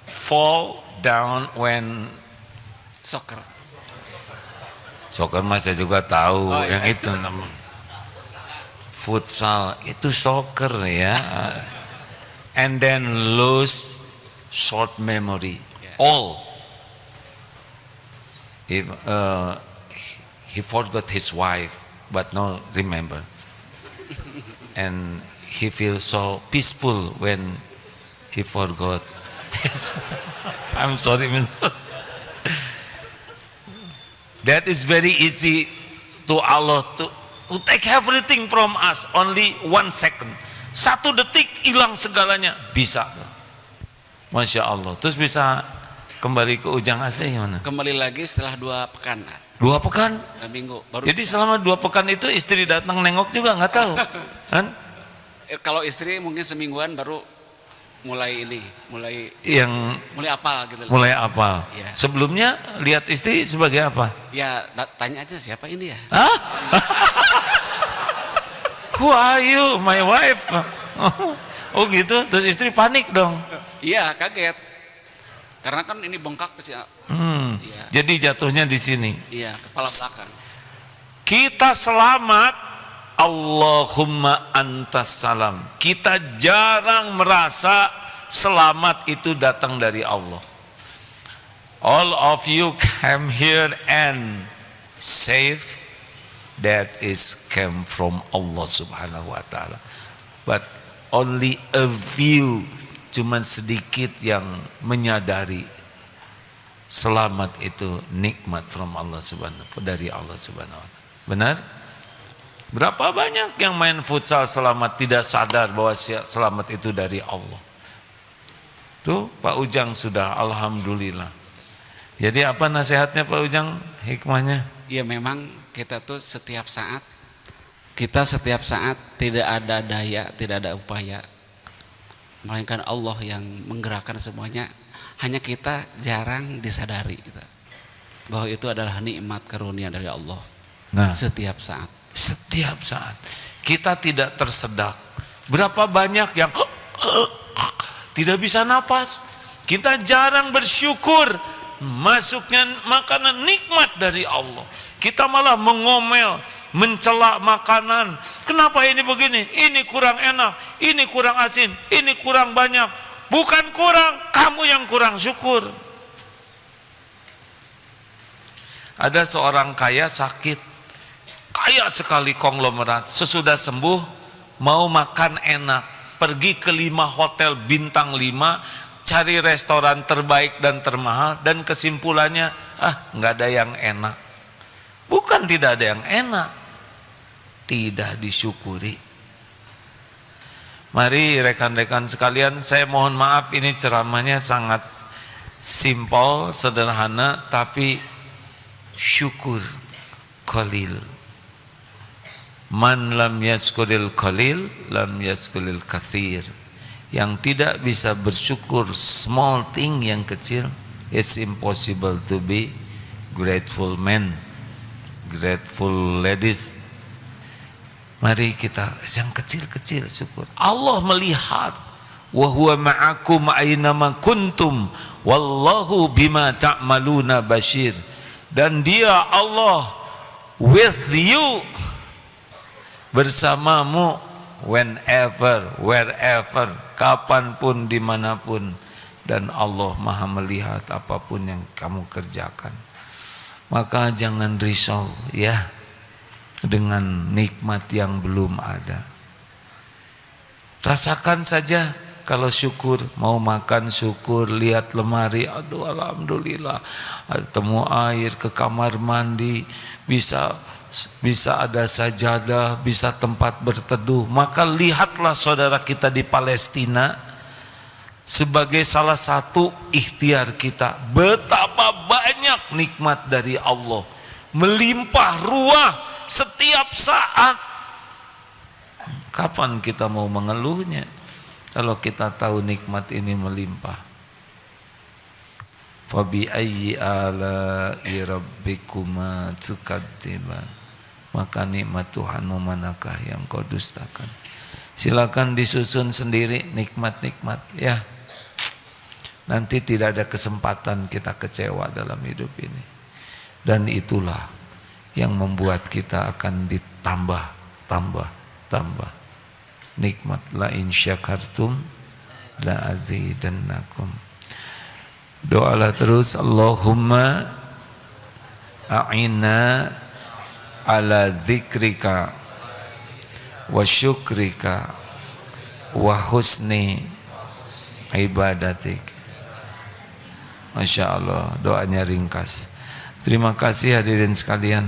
fall down when soccer mas saya juga tahu yang itu namanya futsal itu soccer ya, and then lose short memory all. He forgot his wife but no remember, and he feels so peaceful when he forgot. I'm sorry, Mr. That is very easy to Allah to take everything from us, only 1 second. 1 detik hilang segalanya, bisa. Masya Allah. Terus bisa kembali ke Ujang asli gimana? Kembali lagi setelah 2 pekan. 2 pekan? 2 minggu. Baru jadi bisa. selama 2 pekan itu istri datang nengok juga nggak tahu, kan? Kalau istri mungkin semingguan baru mulai apal gitu. Mulai apal. Ya. Sebelumnya lihat istri sebagai apa? Ya tanya aja siapa ini ya. Hah? Who are you, my wife? Oh gitu, terus istri panik dong. Iya kaget. Karena kan ini bengkak sih. Ya. Jadi jatuhnya di sini. Iya kepala belakang. Kita selamat Allahumma antas salam. Kita jarang merasa selamat itu datang dari Allah. All of you came here and safe, that is came from Allah subhanahu wa ta'ala. But only a few, cuman sedikit yang menyadari selamat itu nikmat from Allah subhanahu, dari Allah subhanahu wa ta'ala. Benar? Berapa banyak yang main futsal selamat tidak sadar bahwa selamat itu dari Allah. Tuh Pak Ujang sudah, alhamdulillah. Jadi apa nasihatnya Pak Ujang, hikmahnya? Ya memang kita tuh setiap saat tidak ada daya, tidak ada upaya, melainkan Allah yang menggerakkan semuanya. Hanya kita jarang disadari gitu, bahwa itu adalah nikmat karunia dari Allah. Nah, Setiap saat kita tidak tersedak. Berapa banyak yang tidak bisa napas. Kita jarang bersyukur masuknya makanan nikmat dari Allah. Kita malah mengomel, mencela makanan. Kenapa ini begini? Ini kurang enak, ini kurang asin, ini kurang banyak. Bukan kurang, kamu yang kurang syukur. Ada seorang kaya sakit, kaya sekali konglomerat. Sesudah sembuh mau makan enak, pergi ke 5 hotel bintang 5, cari restoran terbaik dan termahal, dan kesimpulannya nggak ada yang enak. Bukan tidak ada yang enak, tidak disyukuri. Mari rekan-rekan sekalian, saya mohon maaf ini ceramahnya sangat simpel, sederhana, tapi syukur qalil. Man lam yaskuril qalil lam yaskuril kathir. Yang tidak bisa bersyukur small thing yang kecil, it's impossible to be grateful man, grateful ladies. Mari kita yang kecil-kecil syukur. Allah melihat, wa huwa ma'akum aina ma kuntum wallahu bima ta'maluna basyir. Dan dia Allah with you, bersamamu whenever, wherever, kapanpun, dimanapun. Dan Allah maha melihat apapun yang kamu kerjakan. Maka jangan risau ya dengan nikmat yang belum ada. Rasakan saja. Kalau syukur, mau makan syukur, lihat lemari, aduh alhamdulillah, temu air, ke kamar mandi, bisa ada sajadah, bisa tempat berteduh. Maka lihatlah saudara kita di Palestina sebagai salah satu ikhtiar kita. Betapa banyak nikmat dari Allah, melimpah ruah setiap saat. Kapan kita mau mengeluhnya kalau kita tahu nikmat ini melimpah? Fabi ayyi ala'i rabbikuma tukadziban. Maka nikmat Tuhanmu manakah yang kau dustakan? Silakan disusun sendiri nikmat-nikmat ya. Nanti tidak ada kesempatan kita kecewa dalam hidup ini. Dan itulah yang membuat kita akan ditambah nikmat. La in syakartum la azidannakum. Doalah terus, Allahumma a'inna ala dzikrika wa syukrika wa husni ibadatik. Masya Allah, doanya ringkas. Terima kasih hadirin sekalian.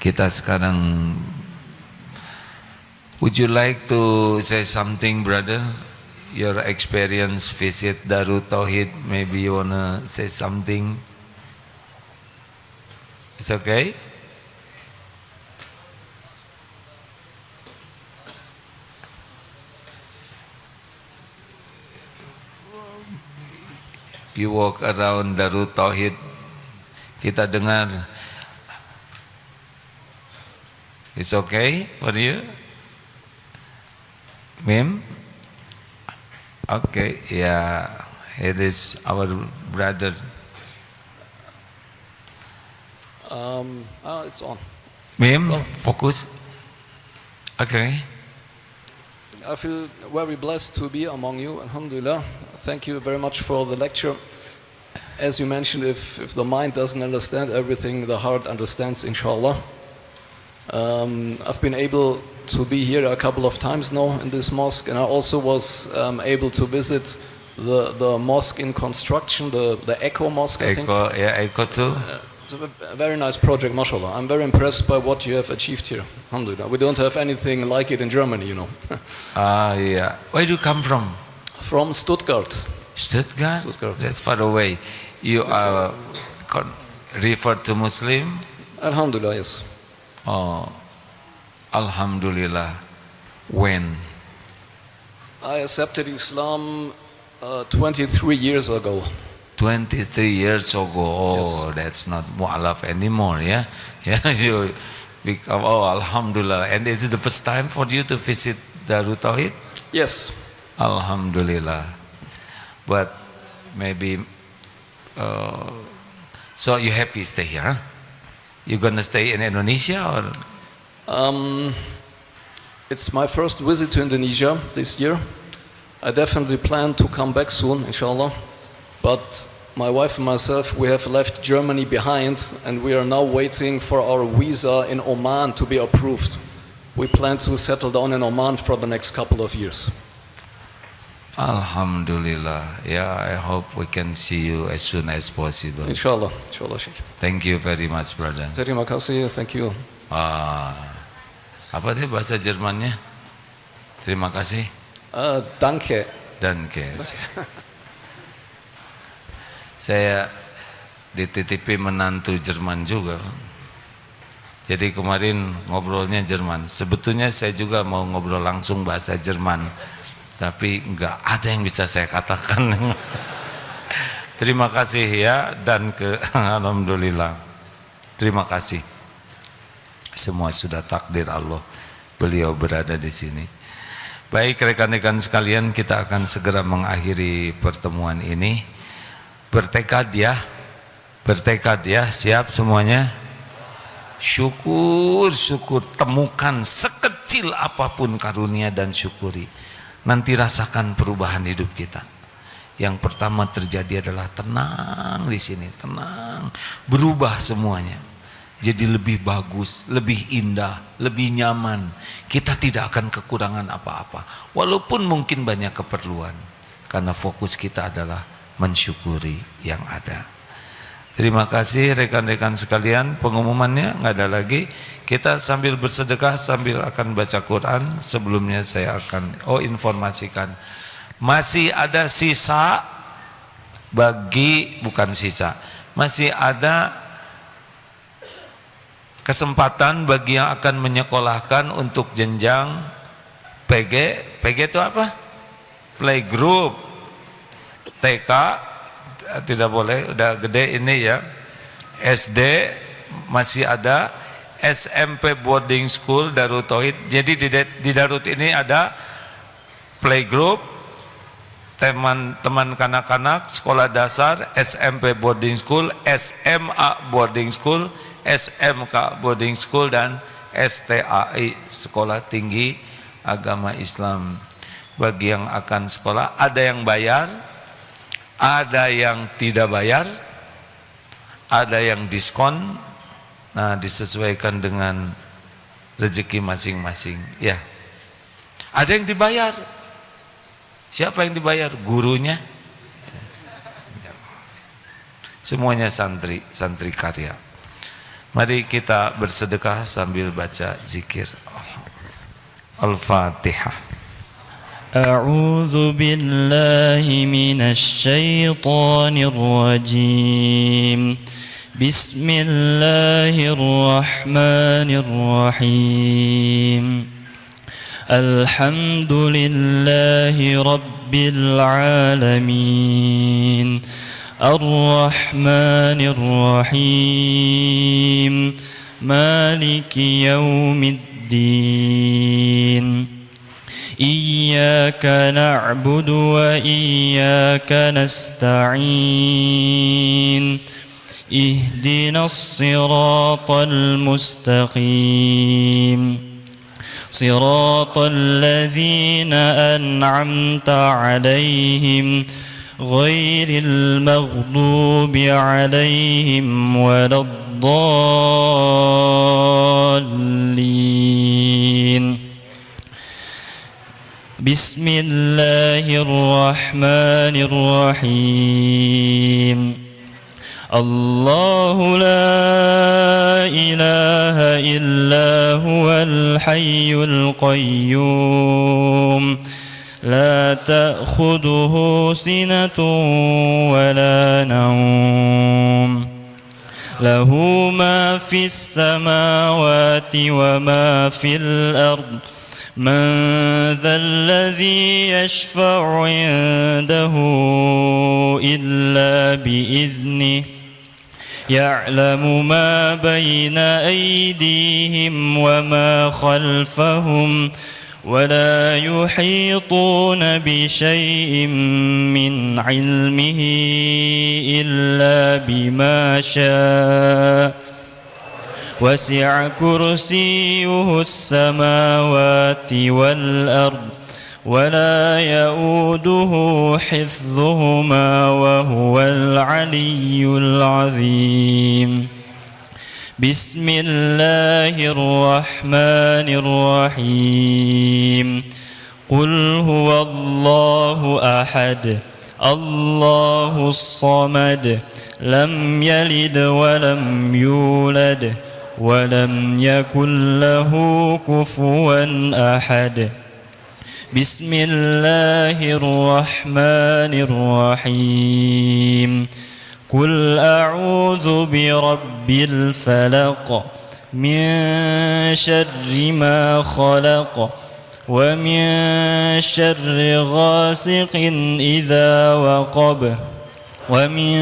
Kita sekarang, would you like to say something, brother? Your experience visit Darut Tauhid, maybe you wanna say something? It's okay? You walk around Darut Tauhid, kita dengar. It's okay for you? Mim? Okay, yeah, it is our brother. It's on. Mim, fokus. Okay. I feel very blessed to be among you, alhamdulillah. Thank you very much for the lecture. As you mentioned, if the mind doesn't understand everything, the heart understands, inshallah. I've been able to be here a couple of times now in this mosque, and I also was able to visit the mosque in construction, the Echo Mosque, I think. Echo, yeah, Echo too. It's a very nice project, mashallah. I'm very impressed by what you have achieved here, alhamdulillah. We don't have anything like it in Germany, you know. Yeah. Where do you come from? From Stuttgart. Stuttgart? Stuttgart. That's far away. You are referred to Muslim? Alhamdulillah, yes. Oh, alhamdulillah. When? I accepted Islam 23 years ago. 23 years ago. Oh, Yes. that's not mu'alaf anymore, yeah? Yeah, you become, oh, alhamdulillah. And is it the first time for you to visit Darut Tauhid? Yes. Alhamdulillah. But maybe, so you happy stay here, huh? You gonna stay in Indonesia or? It's my first visit to Indonesia this year. I definitely plan to come back soon, inshallah. But my wife and myself, we have left Germany behind, and we are now waiting for our visa in Oman to be approved. We plan to settle down in Oman for the next couple of years. Alhamdulillah. Yeah, I hope we can see you as soon as possible. Inshallah, inshallah, Sheikh. Thank you very much, brother. Terima kasih, thank you. Apa sih bahasa Jermannya? Terima kasih. Danke. Danke. Saya dititipi menantu Jerman juga. Jadi kemarin ngobrolnya Jerman. Sebetulnya saya juga mau ngobrol langsung bahasa Jerman, tapi enggak ada yang bisa saya katakan. Terima kasih ya, dan alhamdulillah. Terima kasih. Semua sudah takdir Allah. Beliau berada di sini. Baik rekan-rekan sekalian, kita akan segera mengakhiri pertemuan ini. Bertekad ya, siap semuanya. Syukur, temukan sekecil apapun karunia dan syukuri. Nanti rasakan perubahan hidup kita. Yang pertama terjadi adalah tenang di sini, tenang, berubah semuanya. Jadi lebih bagus, lebih indah, lebih nyaman. Kita tidak akan kekurangan apa-apa, walaupun mungkin banyak keperluan, karena fokus kita adalah mensyukuri yang ada. Terima kasih rekan-rekan sekalian. Pengumumannya nggak ada lagi. Kita sambil bersedekah sambil akan baca Quran. Sebelumnya saya akan informasikan masih ada sisa masih ada kesempatan bagi yang akan menyekolahkan untuk jenjang PG. PG itu apa? Playgroup. TK tidak boleh, udah gede ini ya. SD masih ada, SMP boarding school Darut Tauhid. Jadi di Darut ini ada playgroup, teman-teman kanak-kanak, sekolah dasar, SMP boarding school, SMA boarding school, SMK boarding school, dan STAI sekolah tinggi agama Islam. Bagi yang akan sekolah, ada yang bayar, ada yang tidak bayar, ada yang diskon. Nah, disesuaikan dengan rezeki masing-masing. Ya, ada yang dibayar. Siapa yang dibayar? Gurunya. Semuanya santri karya. Mari kita bersedekah sambil baca zikir. Al-Fatihah. أعوذ بالله من الشيطان الرجيم بسم الله الرحمن الرحيم الحمد لله رب العالمين الرحمن الرحيم مالك يوم الدين إياك نعبد وإياك نستعين اهدنا الصراط المستقيم صراط الذين أنعمت عليهم غير المغضوب عليهم ولا الضالين. بسم الله الرحمن الرحيم. الله لا إله إلا هو الحي القيوم لا تأخذه سنة ولا نوم له ما في السماوات وما في الأرض من ذا الذي يشفع عنده إلا بإذنه يعلم ما بين أيديهم وما خلفهم ولا يحيطون بشيء من علمه إلا بما شاء وسع كرسيه السماوات والأرض ولا يؤوده حفظهما وهو العلي العظيم. بسم الله الرحمن الرحيم. قل هو الله أحد الله الصمد لم يلد ولم يولد ولم يكن له كفوا أحد. بسم الله الرحمن الرحيم. قل أعوذ برب الفلق من شر ما خلق ومن شر غاسق إذا وقب ومن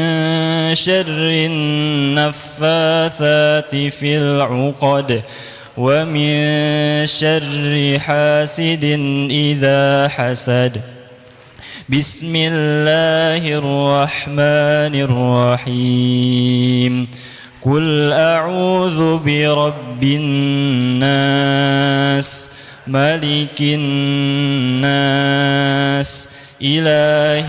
شر النفاثات في العقد ومن شر حاسد إذا حسد. بسم الله الرحمن الرحيم. قل أعوذ برب الناس ملك الناس إله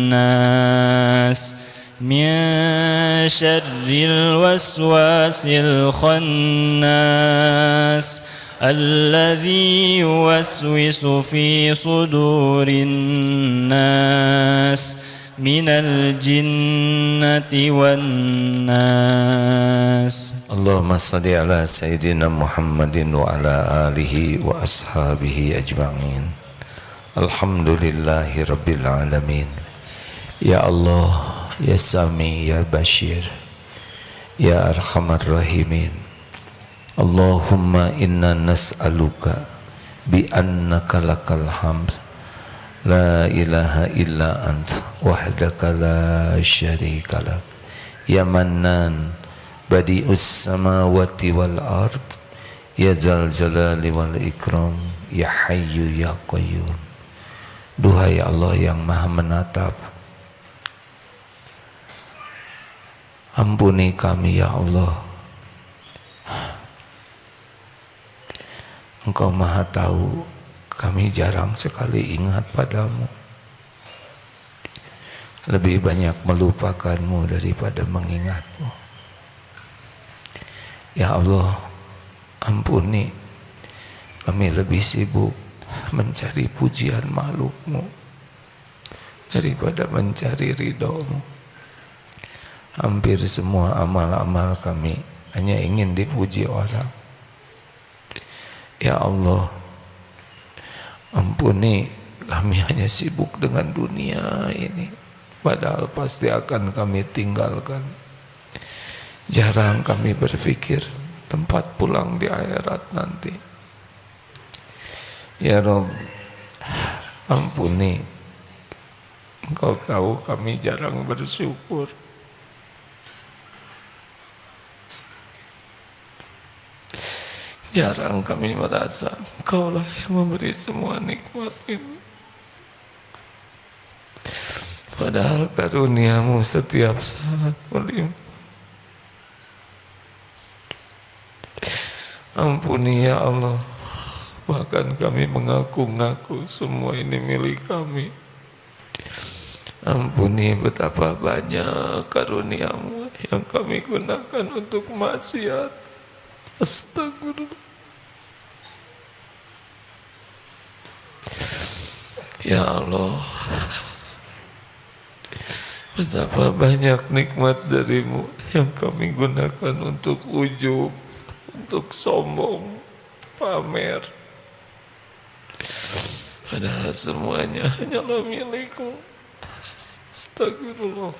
الناس من شر الوسواس الخناس الذي يوسوس في صدور الناس من الجنة والناس. اللهم صل على سيدنا محمد وعلى آله وأصحابه أجمعين. الحمد لله رب العالمين. يا الله يا سامي يا بشير يا أرحم الراحمين. اللهم إنا نسألك بأنك لك الحمد لا إله إلا أنت وحدك لا شريك لك يا منان بديع السماوات والأرض يا ذا الجلال والإكرام يا حي يا قيوم. Duhai Allah yang maha menatap, ampuni kami ya Allah. Engkau maha tahu, kami jarang sekali ingat padamu. Lebih banyak melupakanmu daripada mengingatmu. Ya Allah, ampuni, kami lebih sibuk mencari pujian makhlukmu daripada mencari ridhomu. Hampir semua amal-amal kami hanya ingin dipuji orang. Ya Allah, ampuni, kami hanya sibuk dengan dunia ini, padahal pasti akan kami tinggalkan. Jarang kami berpikir tempat pulang di akhirat nanti. Ya Rabb, ampuni, Engkau tahu kami jarang bersyukur. Jarang kami merasa Engkaulah yang memberi semua nikmat ini. Padahal karuniamu setiap saat melimpah. Ampuni ya Allah, bahkan kami mengaku-ngaku semua ini milik kami. Ampuni betapa banyak karuniamu yang kami gunakan untuk maksiat. Astagfirullah. Ya Allah, betapa banyak nikmat darimu yang kami gunakan untuk ujub, untuk sombong, pamer. Padahal semuanya hanyalah milikmu. Astagfirullah.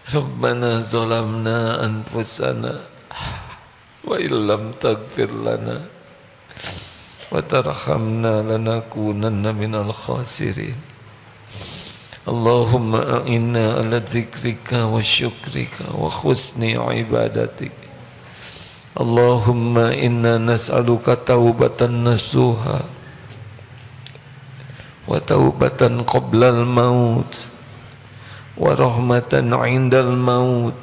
Rabbana zalamna anfusana wa illam taghfir lana wa tarhamna lanakunanna minal khasirin. Allahumma a'inna ala dzikrika wa syukrika wa husni ibadatik. Allahumma inna nas'aluka taubatan nasuha wa taubatan qablal maut wa rahmatan 'indal maut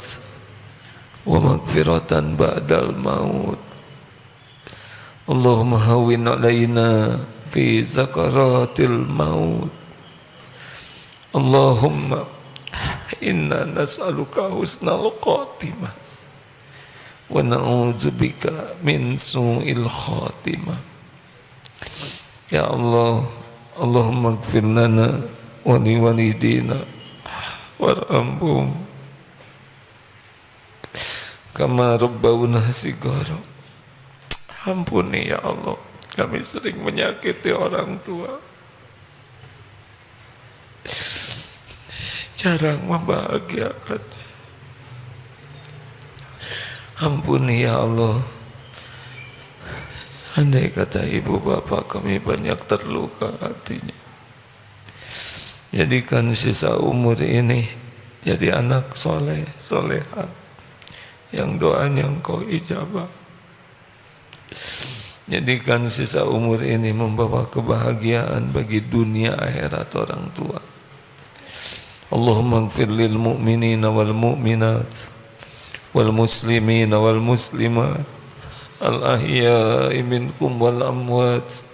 wa maghfiratan ba'dal maut. Allahumma hawwin 'alaina fi zakaratil maut. Allahumma inna nas'aluka husnal khatimah wa na'udzubika min su'il khatimah. Ya Allah, Allahumma ighfir lana wa liwalidina warhamhum kama rabbawna shighara. Ampuni ya Allah, kami sering menyakiti orang tua, jarang membahagiakan. Ampuni ya Allah, andai kata ibu bapak kami banyak terluka hatinya, jadikan sisa umur ini jadi anak soleh, soleha yang doanya Engkau ijabah. Jadikan sisa umur ini membawa kebahagiaan bagi dunia akhirat orang tua. Allahumma ighfir lil mu'minina wal mu'minat wal muslimina wal muslimat al ahya'i minkum wal amwat.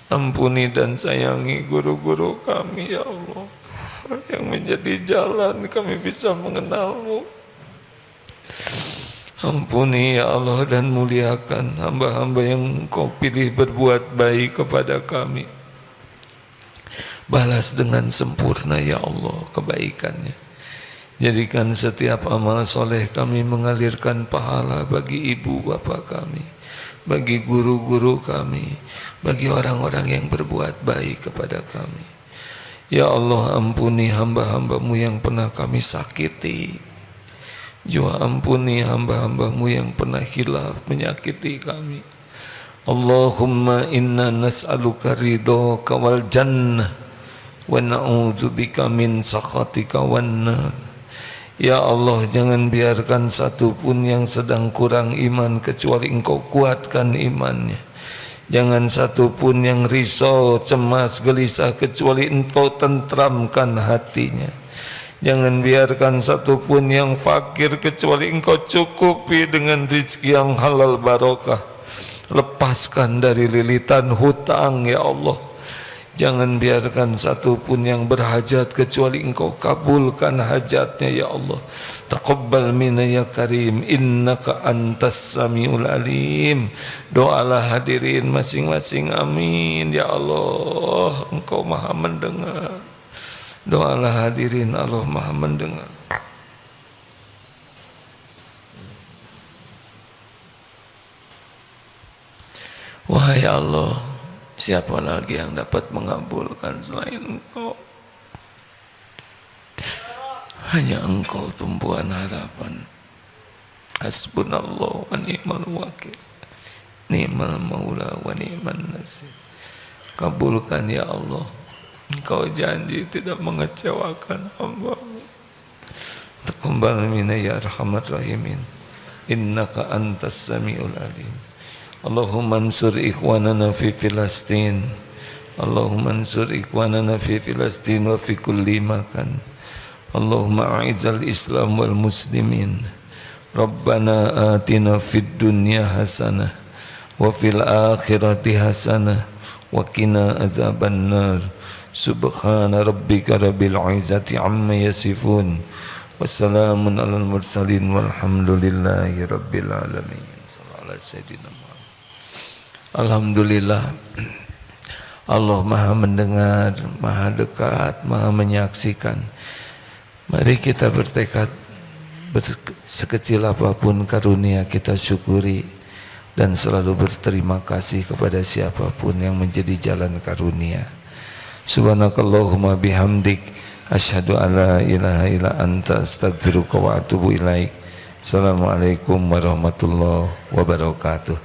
Ampuni dan sayangi guru-guru kami ya Allah, yang menjadi jalan kami bisa mengenalmu. Ampuni ya Allah dan muliakan hamba-hamba yang Kau pilih berbuat baik kepada kami. Balas dengan sempurna ya Allah kebaikannya. Jadikan setiap amal soleh kami mengalirkan pahala bagi ibu bapa kami, bagi guru-guru kami, bagi orang-orang yang berbuat baik kepada kami. Ya Allah, ampuni hamba-hambamu yang pernah kami sakiti. Juga ampuni hamba-hambamu yang pernah khilaf menyakiti kami. Allahumma inna nas'aluka ridhaka wal jannah wa na'udzubika min sakhatika wan nar. Ya Allah, jangan biarkan satupun yang sedang kurang iman kecuali Engkau kuatkan imannya. Jangan satupun yang risau, cemas, gelisah kecuali Engkau tentramkan hatinya. Jangan biarkan satupun yang fakir kecuali Engkau cukupi dengan rezeki yang halal barokah. Lepaskan dari lilitan hutang ya Allah. Jangan biarkan satupun yang berhajat kecuali Engkau kabulkan hajatnya ya Allah. Taqabbal minna ya karim, innaka antas samiul alim. Doalah hadirin masing-masing, amin ya Allah, Engkau maha mendengar. Doalah hadirin, Allah maha mendengar. Wahai Allah, siapa lagi yang dapat mengabulkan selain Engkau? Hanya Engkau tumpuan harapan. Hasbunallah wa ni'mal wakil, ni'mal maula wa ni'man nasir. Kabulkan ya Allah, Engkau janji tidak mengecewakan hamba-Mu. Taqabbal minna ya arhamar rahimin, innaka antas samiul alim. Allahumma ansur ikhwanana fi Filastin Allahumma ansur ikhwanana fi Filastin wa fi kulli makan. Allahumma a'izzal Islam wal muslimin. Rabbana atina fid dunya hasanah wa fil akhirati hasanah wa qina azabannar. Subhana rabbika rabbil izzati amma yasifun. Wassalamun alal mursalin walhamdulillahi rabbil alamin. Sallallahu alaihi wasallam. Alhamdulillah, Allah maha mendengar, maha dekat, maha menyaksikan. Mari kita bertekad, sekecil apapun karunia kita syukuri, dan selalu berterima kasih kepada siapapun yang menjadi jalan karunia. Subhanakallahumma bihamdik, asyhadu an la ilaha illa anta, astaghfiruka wa atubu ilaik. Assalamualaikum warahmatullahi wabarakatuh.